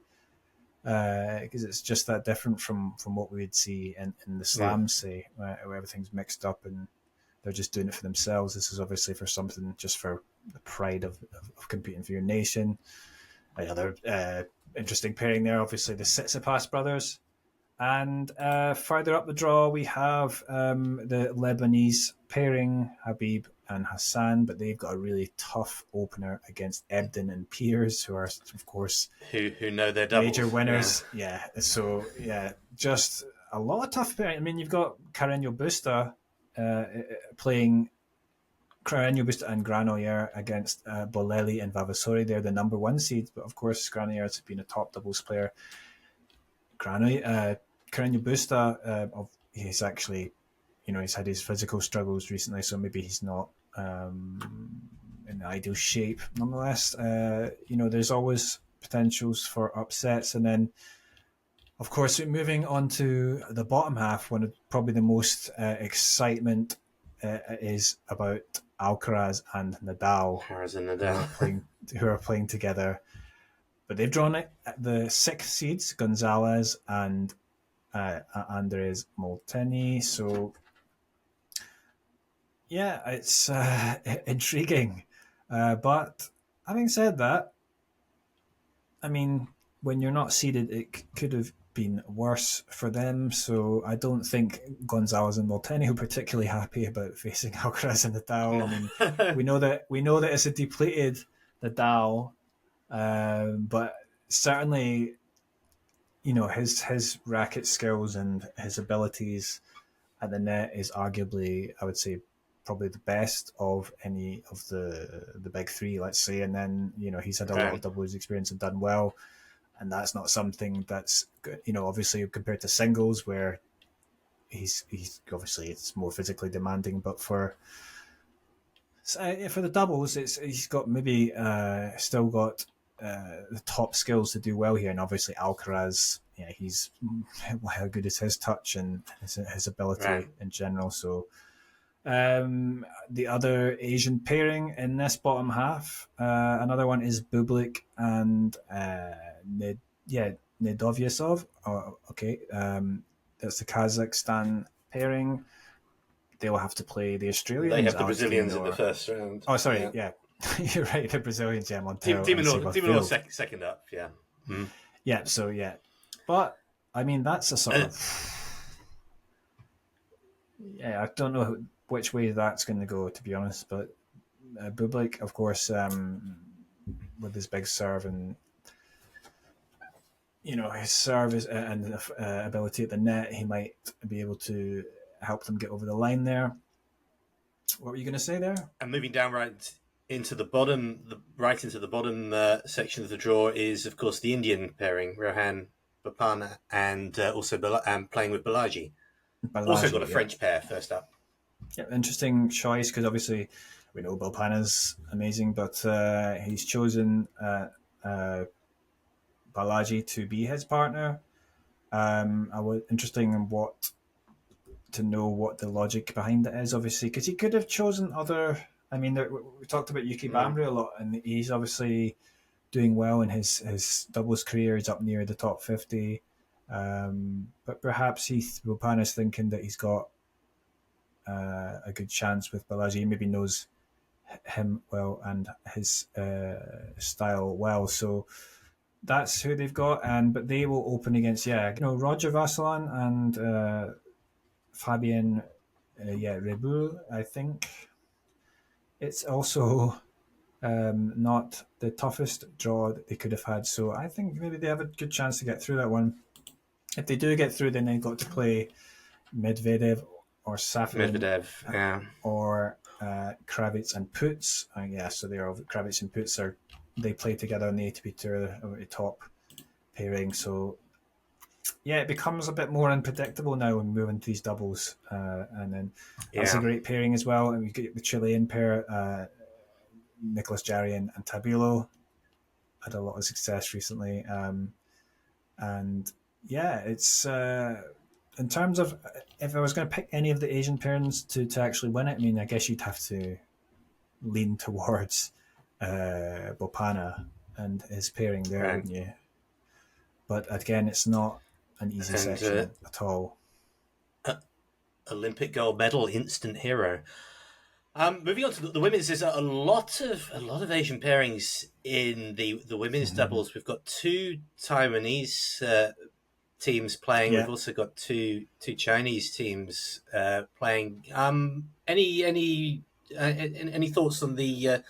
because it's just that different from what we would see in the slams, say, where everything's mixed up and they're just doing it for themselves. This is obviously for something just for the pride of competing for your nation. Another interesting pairing there, obviously the Tsitsipas brothers. And further up the draw, we have the Lebanese pairing, Habib and Hassan, but they've got a really tough opener against Ebden and Piers, who are, of course, who know their doubles. Major winners. Yeah. So, yeah, just a lot of tough pairing. You've got Carreño Busta playing Carreño Busta and Granollers against Bolelli and Vavasori. They're the number one seeds, but of course Granollers has been a top doubles player. Carreño Busta, he's actually, he's had his physical struggles recently, so maybe he's not in ideal shape. Nonetheless, there's always potentials for upsets, and then, of course, moving on to the bottom half, one of probably the most excitement is about Alcaraz and Nadal, who are playing together. But they've drawn it the sixth seeds, Gonzalez and Andres Molteni. So, yeah, it's intriguing. But having said that, when you're not seeded, it could have been worse for them. So I don't think Gonzalez and Molteni are particularly happy about facing Alcaraz and Nadal. We know that it's a depleted Nadal, but certainly, his racket skills and his abilities at the net is arguably, I would say, probably the best of any of the big three, let's say. And then he's had a lot of doubles experience and done well. And that's not something that's, obviously compared to singles where he's obviously it's more physically demanding. But for the doubles, he's got maybe still got the top skills to do well here. And obviously Alcaraz, how good is his touch and his ability in general. So The other Asian pairing in this bottom half, another one is Bublik and Nedovyesov. Oh, okay, that's the Kazakhstan pairing. They will have to play the They Australians. have the Alex Brazilians in the Diminor. first round. Oh, sorry, Yeah. yeah, you're right. The Brazilians, yeah, Montero and Diminor Seymour. second up. Yeah. Mm. Yeah, so yeah, but I mean that's a sort Uh, of yeah. I don't know which way that's going to go, to be honest. But Bublik, of course, with his big serve and his serve and ability at the net, he might be able to help them get over the line there. What were you going to say there? and moving down into the bottom, right into the bottom section of the draw is, of course, the Indian pairing, Rohan Bopanna, and also playing with Balaji. Also got a Balaji, yeah. French pair first up. Yeah, interesting choice because obviously we know Bopanna's amazing, but he's chosen Balaji to be his partner. I was interesting in to know what the logic behind it is, obviously, because he could have chosen other. I mean, we talked about Yuki Bambri a lot, and he's obviously doing well in his doubles career. He's up near the top 50. But perhaps Bopanna's thinking that he's got a good chance with Balaji. He maybe knows him well and his style well. So that's who they've got. But they will open against Roger Vasselin and Fabien Rebul. I think it's also not the toughest draw that they could have had. So I think maybe they have a good chance to get through that one. If they do get through, then they've got to play Medvedev or Safin or Kravitz and Putz. So they are Kravitz and Putz they play together on the ATP Tour, the top pairing. So yeah, it becomes a bit more unpredictable now when we move into these doubles. And then that's a great pairing as well. And we get the Chilean pair, Nicholas Jarry and Tabilo. Had a lot of success recently. And yeah, it's in terms of if I was going to pick any of the Asian pairings to actually win it, I mean, I guess you'd have to lean towards Bopanna and his pairing there, wouldn't you? But again, it's not an easy section at all. Olympic gold medal, instant hero. Moving on to the women's, there's a lot of Asian pairings in the women's doubles. We've got two Taiwanese teams playing. Yeah. We've also got two Chinese teams playing. Any thoughts on the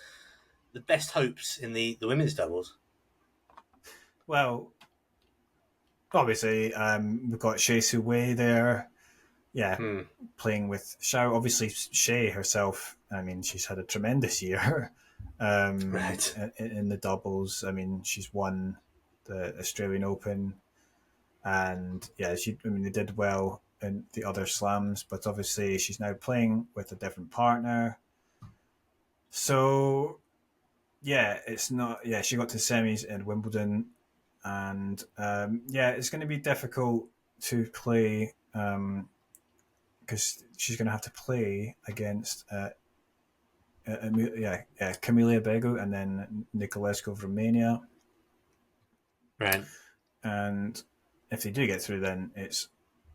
best hopes in the women's doubles? Well, obviously, we've got Shea Su Wei there. Yeah, playing with Xiao. Obviously, Shea herself, I mean, she's had a tremendous year in the doubles. I mean, she's won the Australian Open. And yeah, they did well in the other slams, but obviously she's now playing with a different partner. So yeah, it's not. Yeah, she got to semis in Wimbledon, and it's going to be difficult to play because she's going to have to play against Camelia Begu and then Nicolescu of Romania. Right. And if they do get through, then it's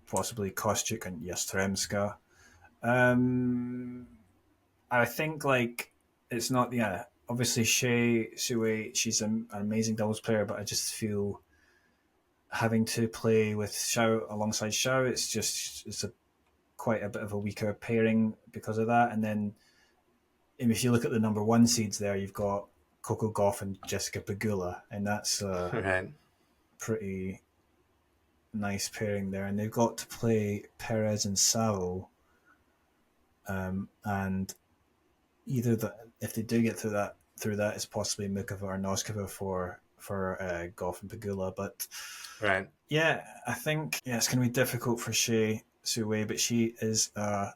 possibly Kostyuk and Yastremska. I think it's not. Yeah, obviously Shea Sue, she's an amazing doubles player, but I just feel having to play with Xiao alongside Xiao, it's quite a bit of a weaker pairing because of that. And then if you look at the number one seeds there, you've got Coco Gauff and Jessica Pegula, and that's pretty nice pairing there. And they've got to play Perez and Savo, and either if they do get through that, it's possibly Mukova or Noskova for Gauff and Pegula. But yeah, I think it's going to be difficult for Shea Sue, but she is how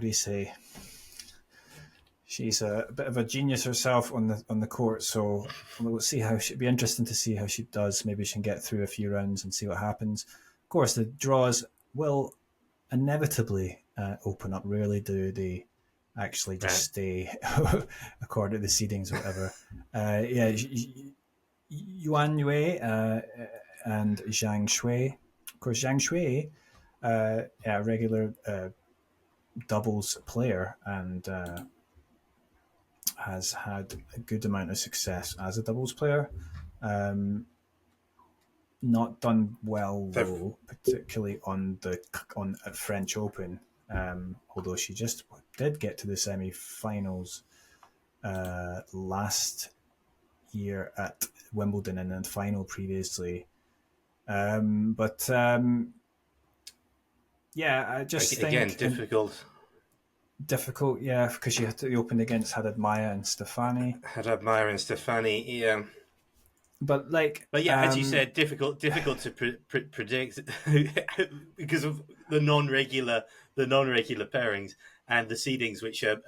do you say? She's a bit of a genius herself on the court, so we'll see how it'd be interesting to see how she does. Maybe she can get through a few rounds and see what happens. Of course, the draws will inevitably open up. Rarely do they actually just Right. stay according to the seedings or whatever. Yeah, Yuan Yue and Zhang Shui. Of course, Zhang Shui, yeah, regular doubles player, and has had a good amount of success as a doubles player. Um, not done well So though, particularly on at French Open. Although she just did get to the semi-finals last year at Wimbledon and then final previously. But yeah, I just again, think difficult. difficult. Yeah, because she had to open against Haddad Maya and Stefani. Had Myra and Stefani. Yeah. But like, But yeah, as you said, difficult to predict because of the non-regular pairings and the seedings, which are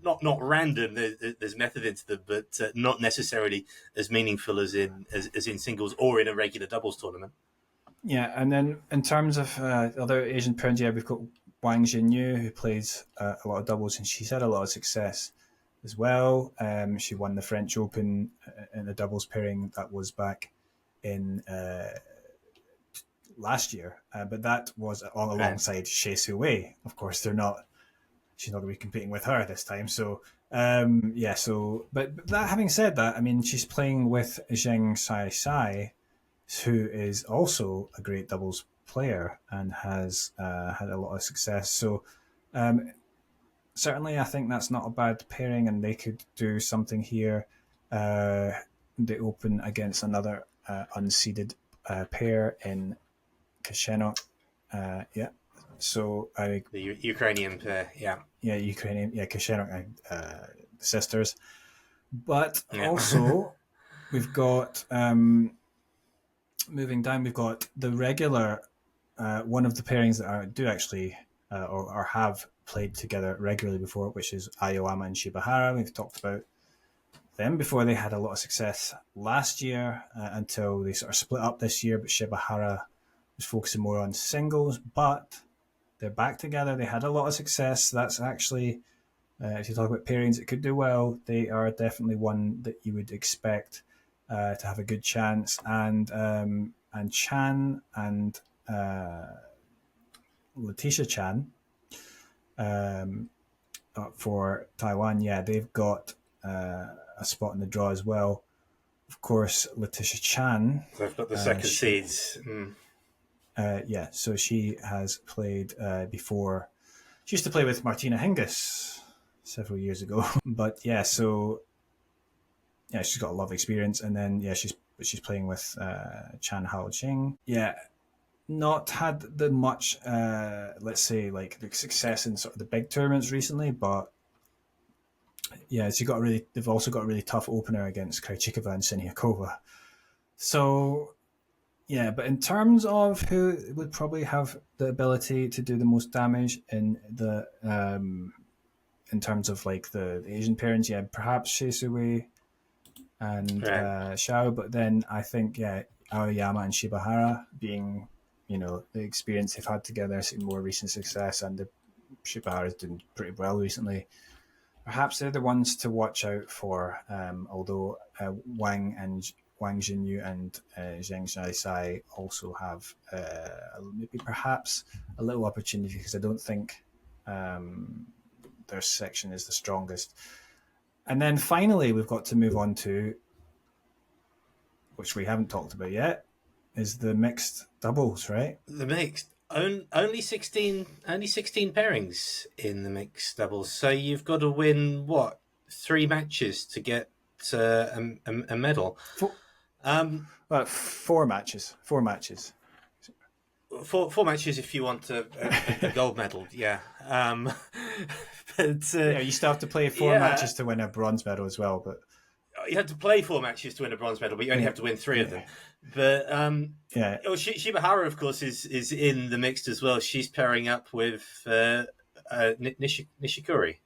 not random. There's method into them, but not necessarily as meaningful as in singles or in a regular doubles tournament. yeah, and then in terms of other Asian parents, yeah, we've got Wang Jinyu, who plays a lot of doubles, and she's had a lot of success as well. She won the French Open in a doubles pairing that was back in last year, but that was all Right. alongside Shea Su Wei. Of course, they're not. She's not going to be competing with her this time. So yeah. So, but that having said that, I mean, she's playing with Zheng Sai, who is also a great doubles player and has had a lot of success. So um, certainly, I think that's not a bad pairing, and they could do something here. Uh, they open against another unseeded pair in Kashenok. Yeah. So I The Ukrainian pair. Yeah. yeah Ukrainian yeah Kashenok sisters, but Yeah. also we've got moving down. We've got the regular one of the pairings that do actually or have played together regularly before, which is Aoyama and Shibahara. We've talked about them before. They had a lot of success last year until they sort of split up this year, but Shibahara was focusing more on singles, but they're back together. They had a lot of success. That's actually, if you talk about pairings that could do well, they are definitely one that you would expect to have a good chance. And Chan and Letitia Chan um, for Taiwan, yeah, they've got a spot in the draw as well. Of course, Letitia Chan, So I've got the second she seeds. yeah, so she has played before. She used to play with Martina Hingis several years ago, but yeah, so yeah, she's got a lot of experience, and then yeah, she's playing with Chan Hao Ching. Yeah, not had the much, let's say, like the success in sort of the big tournaments recently, but yeah, they've also got a really tough opener against Krejcikova and Siniakova. So yeah, but in terms of who would probably have the ability to do the most damage in terms of like the Asian parents, yeah, perhaps Shisui and Right. Xiao, but then I think yeah, Aoyama and Shibahara being the experience they've had together, seeing more recent success, and the Shibahara's doing pretty well recently. Perhaps they're the ones to watch out for. Although Wang Jinyu and Zheng Zhizhen also have maybe perhaps a little opportunity because I don't think their section is the strongest. And then finally, we've got to move on to, which we haven't talked about yet, is the mixed doubles, right? The mixed only 16 pairings in the mixed doubles. So you've got to win what 3 matches to get a medal. Four, Um, 4 matches. 4 matches. four matches if you want a gold medal. Yeah. But Yeah, you still have to play 4 matches yeah, to win a bronze medal as well. But you have to play 4 matches to win a bronze medal, but you only yeah, have to win 3 of them. yeah, But yeah. Shibahara, of course, is in the mixed as well. She's pairing up with Nishikori.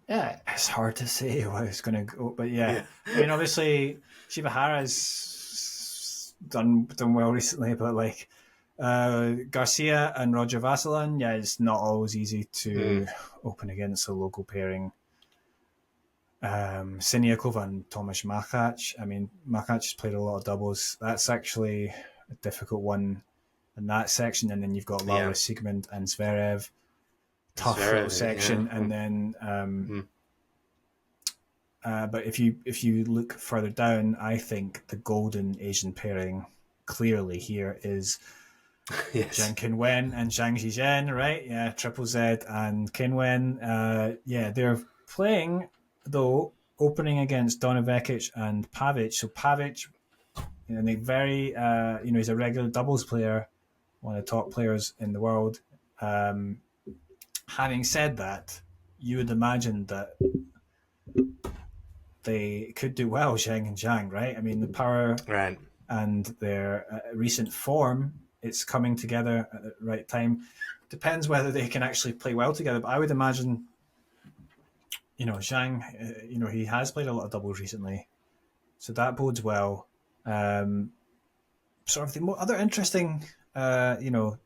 Yeah, it's hard to say how it's going to go, but yeah, Yeah. I mean, obviously Shibahara's done well recently, but like Garcia and Roger Vasillan, yeah, it's not always easy to open against a local pairing. Siniakov and Tomasz Machacz. I mean, Machacz has played a lot of doubles. That's actually a difficult one in that section. And then you've got Laura Siegemund and Zverev. Tough little section. And then, but if you look further down, I think the golden Asian pairing clearly here is Zheng Qinwen and Zhang Zhizhen, right? Yeah, Triple Z and Qinwen. They're playing, though, opening against Donovekic and Pavic. So Pavic, very, he's a regular doubles player, one of the top players in the world. Having said that, you would imagine that they could do well, Zheng and Zhang, right? I mean, the power and their recent form, it's coming together at the right time. Depends whether they can actually play well together, but I would imagine, Zhang, he has played a lot of doubles recently, so that bodes well. Sort of the other interesting, sort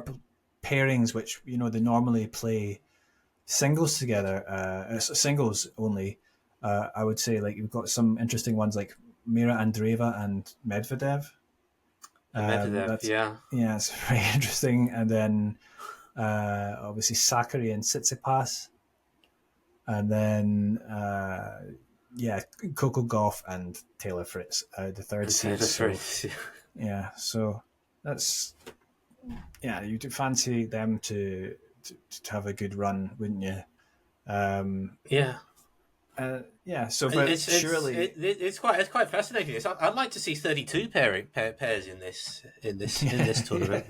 of pairings which they normally play singles together, singles only. I would say, like, you've got some interesting ones like Mira Andreeva and Medvedev. It's very interesting. And then obviously Sakari and Tsitsipas, and then Coco Gauff and Taylor Fritz, the third seed. So that's you do fancy them to have a good run, wouldn't you? So, but surely it's quite fascinating. I'd like to see 32 pairs in this tournament.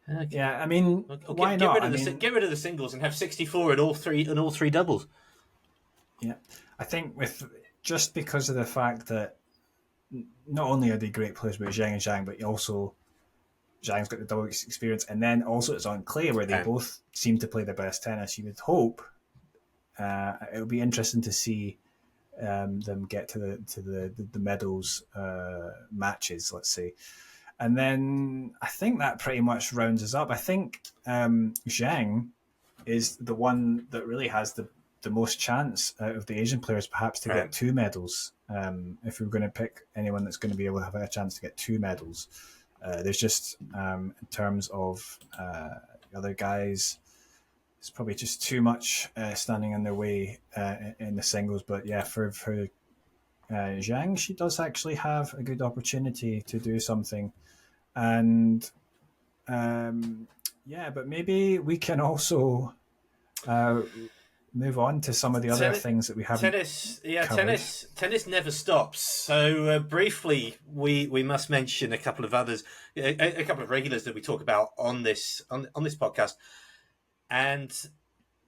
I mean, why not? Get rid of the singles and have 64 in all three doubles. Yeah, I think just because of the fact that not only are they great players with Zheng and Zhang, but also Zhang's got the double experience, and then also it's on clay where they both seem to play their best tennis. You would hope it'll be interesting to see them get to the medals matches, let's say. And then I think that pretty much rounds us up. I think Zhang is the one that really has the most chance out of the Asian players, perhaps, to get two medals. If we were going to pick anyone that's going to be able to have a chance to get two medals, there's just, in terms of other guys, it's probably just too much standing in their way in the singles. But yeah, for Zhang, she does actually have a good opportunity to do something. And but maybe we can also move on to some of the other things that we haven't covered. Tennis never stops. So briefly, we must mention a couple of others, a couple of regulars that we talk about on this podcast. And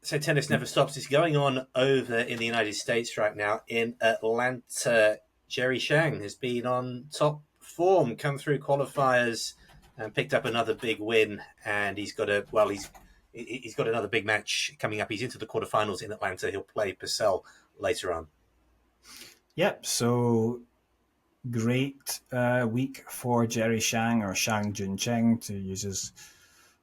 so tennis never stops. It's going on over in the United States right now in Atlanta. Jerry Shang has been on top form, come through qualifiers and picked up another big win, and he's got another big match coming up. He's into the quarterfinals in Atlanta. He'll play Purcell later on. Yep, so great week for Jerry Shang, or Shang Juncheng to use his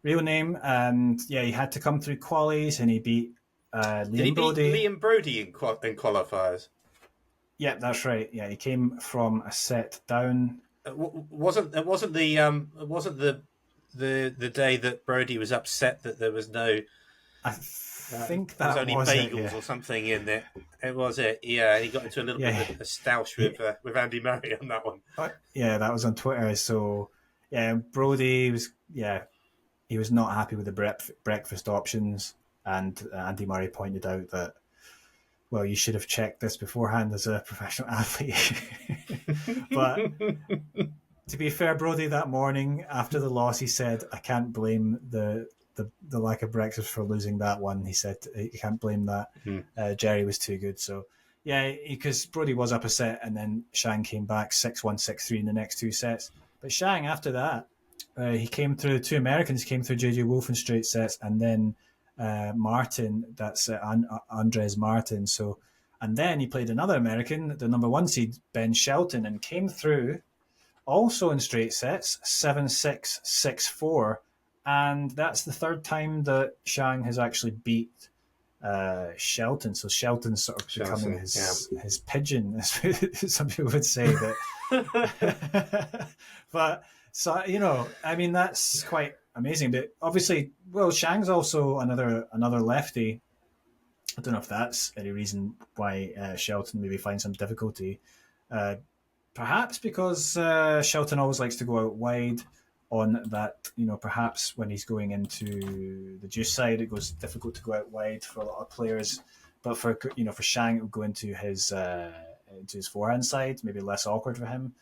real name. And he had to come through qualies, and he beat Liam Brody. Liam Brody in qualifiers. Yeah, that's right. Yeah, he came from a set down. Wasn't the day that Brody was upset that there was no. I think that was only bagels or something in there. It was it. Yeah, he got into a little bit of a stoush with Andy Murray on that one. Yeah, that was on Twitter. So Brody was he was not happy with the breakfast options, and Andy Murray pointed out that, well, you should have checked this beforehand as a professional athlete. But to be fair, Brody that morning after the loss, he said, I can't blame the lack of breakfast for losing that one. He said he can't blame that. Jerry was too good. So, because Brody was up a set, and then Shang came back 6-1, 6-3 in the next two sets. But Shang, after that, he came through two Americans, came through JJ Wolf in straight sets, and then Martin, that's Andres Martin. So, and then he played another American, the number one seed, Ben Shelton, and came through also in straight sets, 7-6, 6-4. And that's the third time that Shang has actually beat Shelton. So Shelton's sort of becoming Shelton, his pigeon, as some people would say. That, but so I mean, that's quite amazing. But obviously, well, Shang's also another lefty. I don't know if that's any reason why Shelton maybe finds some difficulty. Uh, Perhaps because Shelton always likes to go out wide on that, perhaps when he's going into the juice side, it goes difficult to go out wide for a lot of players. But for Shang, it would go into his forehand side, maybe less awkward for him.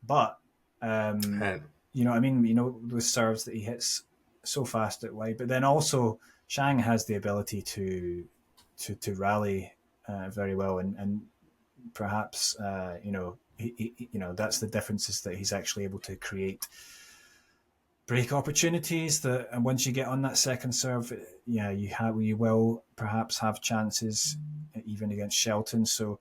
But, right. those serves that he hits so fast out wide. But then also, Shang has the ability to rally very well, and perhaps that's the difference, is that he's actually able to create break opportunities that, and once you get on that second serve, you will perhaps have chances even against Shelton. So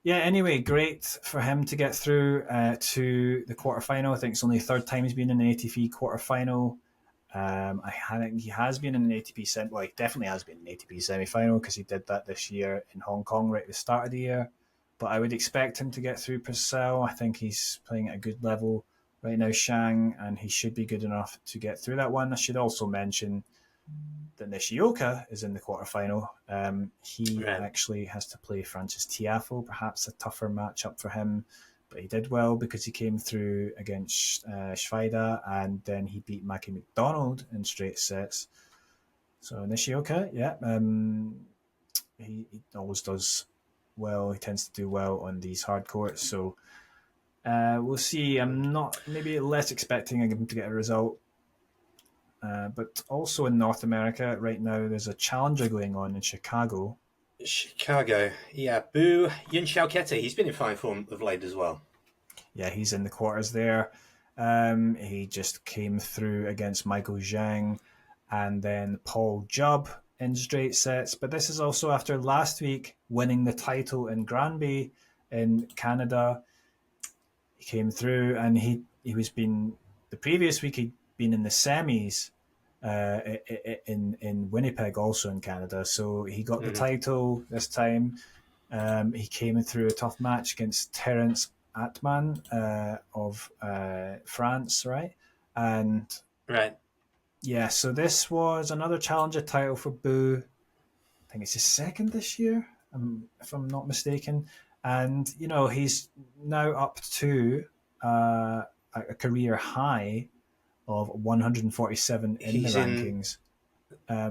anyway, great for him to get through to the quarterfinal. I think it's only the third time he's been in an ATP quarterfinal. I think he has been in an ATP semi. Well, he definitely has been in an ATP semi-final, because he did that this year in Hong Kong right at the start of the year. But I would expect him to get through Purcell. I think he's playing at a good level right now, Shang, and he should be good enough to get through that one. I should also mention that Nishioka is in the quarterfinal. He actually has to play Francis Tiafoe, perhaps a tougher matchup for him. But he did well because he came through against Schweida, and then he beat Mackie McDonald in straight sets. So Nishioka, he always does well. He tends to do well on these hard courts. So we'll see. I'm not, maybe less expecting him to get a result. But also in North America right now, there's a challenger going on in Chicago. Bu Yunchaokete. He's been in fine form of late as well. Yeah, he's in the quarters there. He just came through against Michael Zhang and then Paul Jubb in straight sets. But this is also after last week winning the title in Granby in Canada. He came through, and he was been the previous week he'd been in the semis in Winnipeg, also in Canada. So he got the title this time. He came through a tough match against Terence Atman of France, right? And yeah, so this was another challenger title for Bu. I think it's his second this year, if I'm not mistaken. And he's now up to a career high of 147 in the rankings.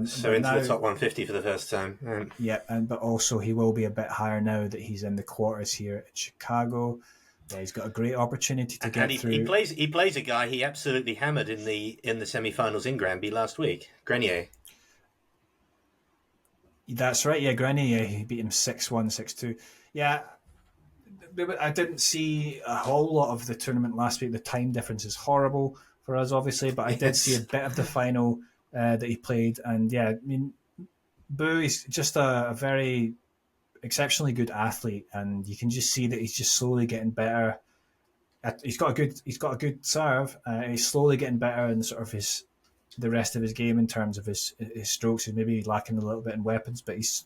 So into the top 150 for the first time. Yeah, but also he will be a bit higher now that he's in the quarters here at Chicago. Yeah, he's got a great opportunity to get through. He plays a guy he absolutely hammered in the semi-finals in Granby last week, Grenier. That's right, yeah, Grenier. He beat him 6-1, 6-2. Yeah, I didn't see a whole lot of the tournament last week. The time difference is horrible for us, obviously, but I did see a bit of the final that he played. And yeah, I mean, Bu is just a very exceptionally good athlete, and you can just see that he's just slowly getting better. He's got a good serve. He's slowly getting better in sort of the rest of his game in terms of his strokes. He's maybe lacking a little bit in weapons, but he's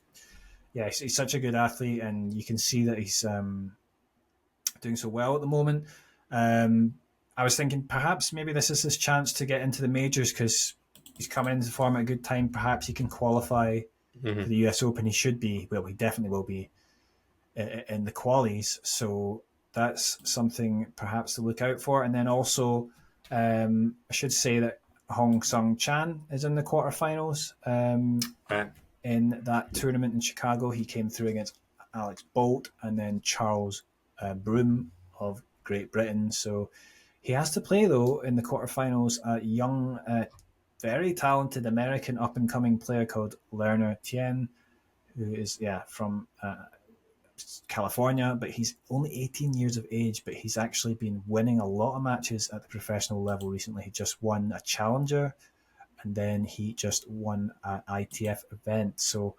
such a good athlete, and you can see that he's doing so well at the moment. I was thinking perhaps maybe this is his chance to get into the majors, because he's come into form at a good time. Perhaps he can qualify for the US Open. He should be. Well, he definitely will be in the qualies. So that's something perhaps to look out for. And then also, I should say that Hong Sung Chan is in the quarterfinals. In that tournament in Chicago, he came through against Alex Bolt and then Charles Broom of Great Britain. So he has to play, though, in the quarterfinals, a young, very talented American up-and-coming player called Lerner Tien, who is from California, but he's only 18 years of age, but he's actually been winning a lot of matches at the professional level recently. He just won a challenger, and then he just won an ITF event. So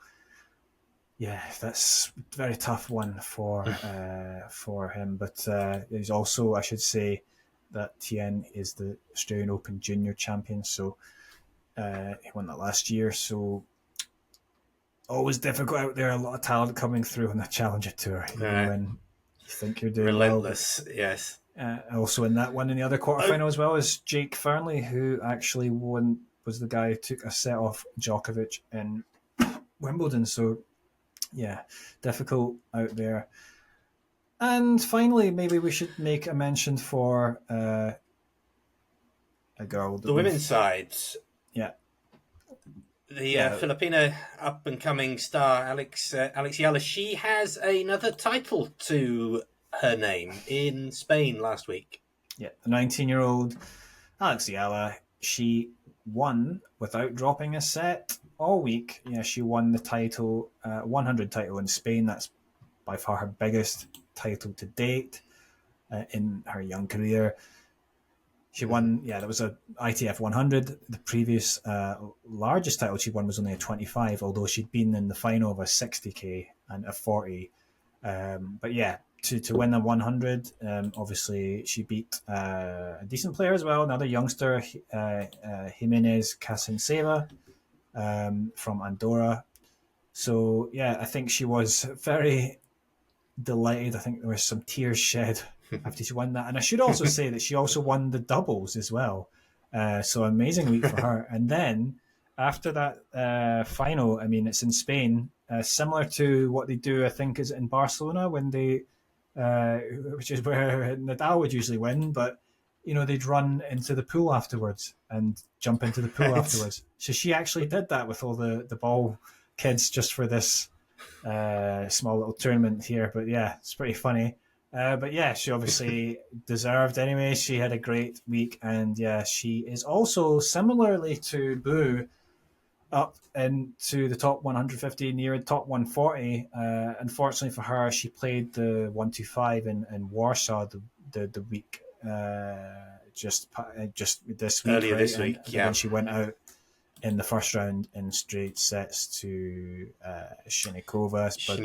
yeah, that's a very tough one for him. But he's also, I should say, that Tien is the Australian Open Junior champion. So he won that last year. So always difficult out there. A lot of talent coming through on the Challenger Tour, even when you think you're doing relentless. well. Yes. Also in that one, in the other quarterfinal as well, is Jake Fernley, who actually was the guy who took a set off Djokovic in Wimbledon. So yeah, difficult out there. And finally, maybe we should make a mention for a girl. The women's side. Yeah. The Filipino up-and-coming star, Alex Eala, she has another title to her name in Spain last week. Yeah, the 19-year-old Alex Eala, she won without dropping a set all week. Yeah, she won the title, 100 title in Spain. That's by far her biggest title to date in her young career. She won, that was a ITF 100. The previous largest title she won was only a 25, although she'd been in the final of a 60k and a 40. But yeah, to win the 100, obviously she beat a decent player as well, another youngster, Jimenez Casinseva from Andorra. So yeah, I think she was very delighted. I think there was some tears shed after she won that. And I should also say that she also won the doubles as well. So amazing week for her. And then after that final, I mean, it's in Spain, similar to what they do, I think, is in Barcelona when they, which is where Nadal would usually win, but they'd run into the pool afterwards and jump into the pool afterwards. So she actually did that with all the ball kids just for this small little tournament here. But yeah, it's pretty funny. But yeah, she obviously deserved anyway. She had a great week, and yeah, she is also similarly to Bu up into the top 150, near the top 140. Unfortunately for her, she played the 125 in Warsaw the week just this week, earlier this week, and then she went out in the first round in straight sets to Shinnikova. But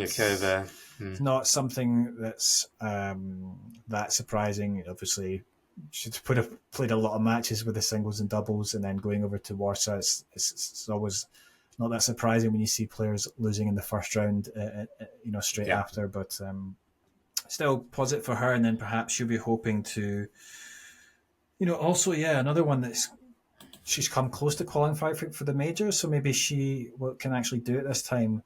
it's not something that's that surprising. Obviously, she's played a lot of matches with the singles and doubles, and then going over to Warsaw, it's always not that surprising when you see players losing in the first round, straight after. But still positive for her, and then perhaps she'll be hoping to, also, another one that's she's come close to qualifying for the major, so maybe she can actually do it this time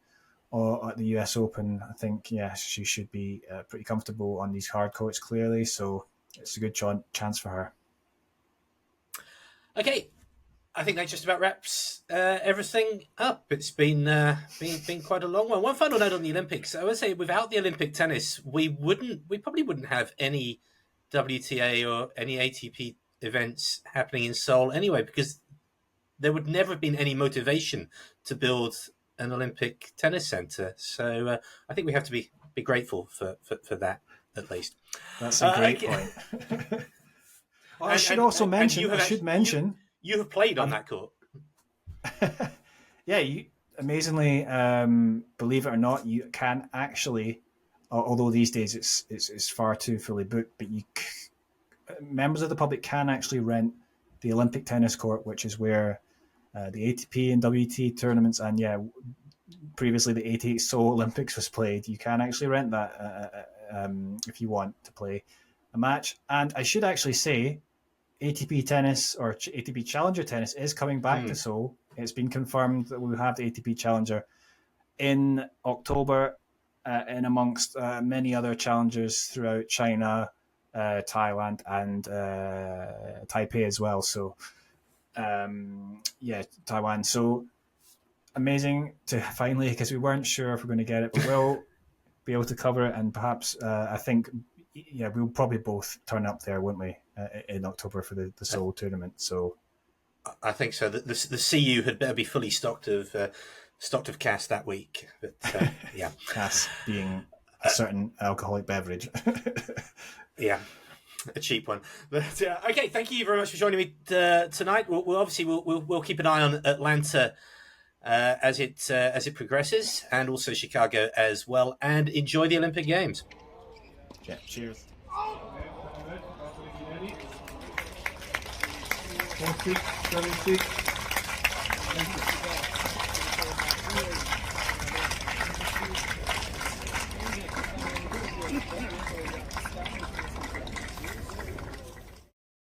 or at the US Open. I think, she should be pretty comfortable on these hard courts, clearly, so it's a good chance for her. Okay, I think that just about wraps everything up. It's been quite a long one. One final note on the Olympics. I would say without the Olympic tennis, we probably wouldn't have any WTA or any ATP events happening in Seoul anyway, because there would never have been any motivation to build an Olympic tennis centre. So I think we have to be grateful for that, at least. That's a great point. I should mention you have played on that court. Yeah, amazingly, believe it or not, you can actually, although these days it's far too fully booked, but members of the public can actually rent the Olympic tennis court, which is where the ATP and WT tournaments and previously the 88 Seoul Olympics was played. You can actually rent that if you want to play a match. And I should actually say ATP tennis or ATP Challenger tennis is coming back to Seoul. It's been confirmed that we'll have the ATP Challenger in October in amongst many other challengers throughout China, Thailand and Taipei as well. So Taiwan. So amazing to finally, because we weren't sure if we're going to get it, but we'll be able to cover it, and perhaps I think we'll probably both turn up there, won't we, in October for the Seoul tournament. So I think so. The CU had better be fully stocked of Cass that week. But Cass being a certain alcoholic beverage. Yeah, a cheap one. But okay, thank you very much for joining me tonight. We'll keep an eye on Atlanta as it progresses, and also Chicago as well. And enjoy the Olympic Games. Yeah, cheers. 1 6, 7 6.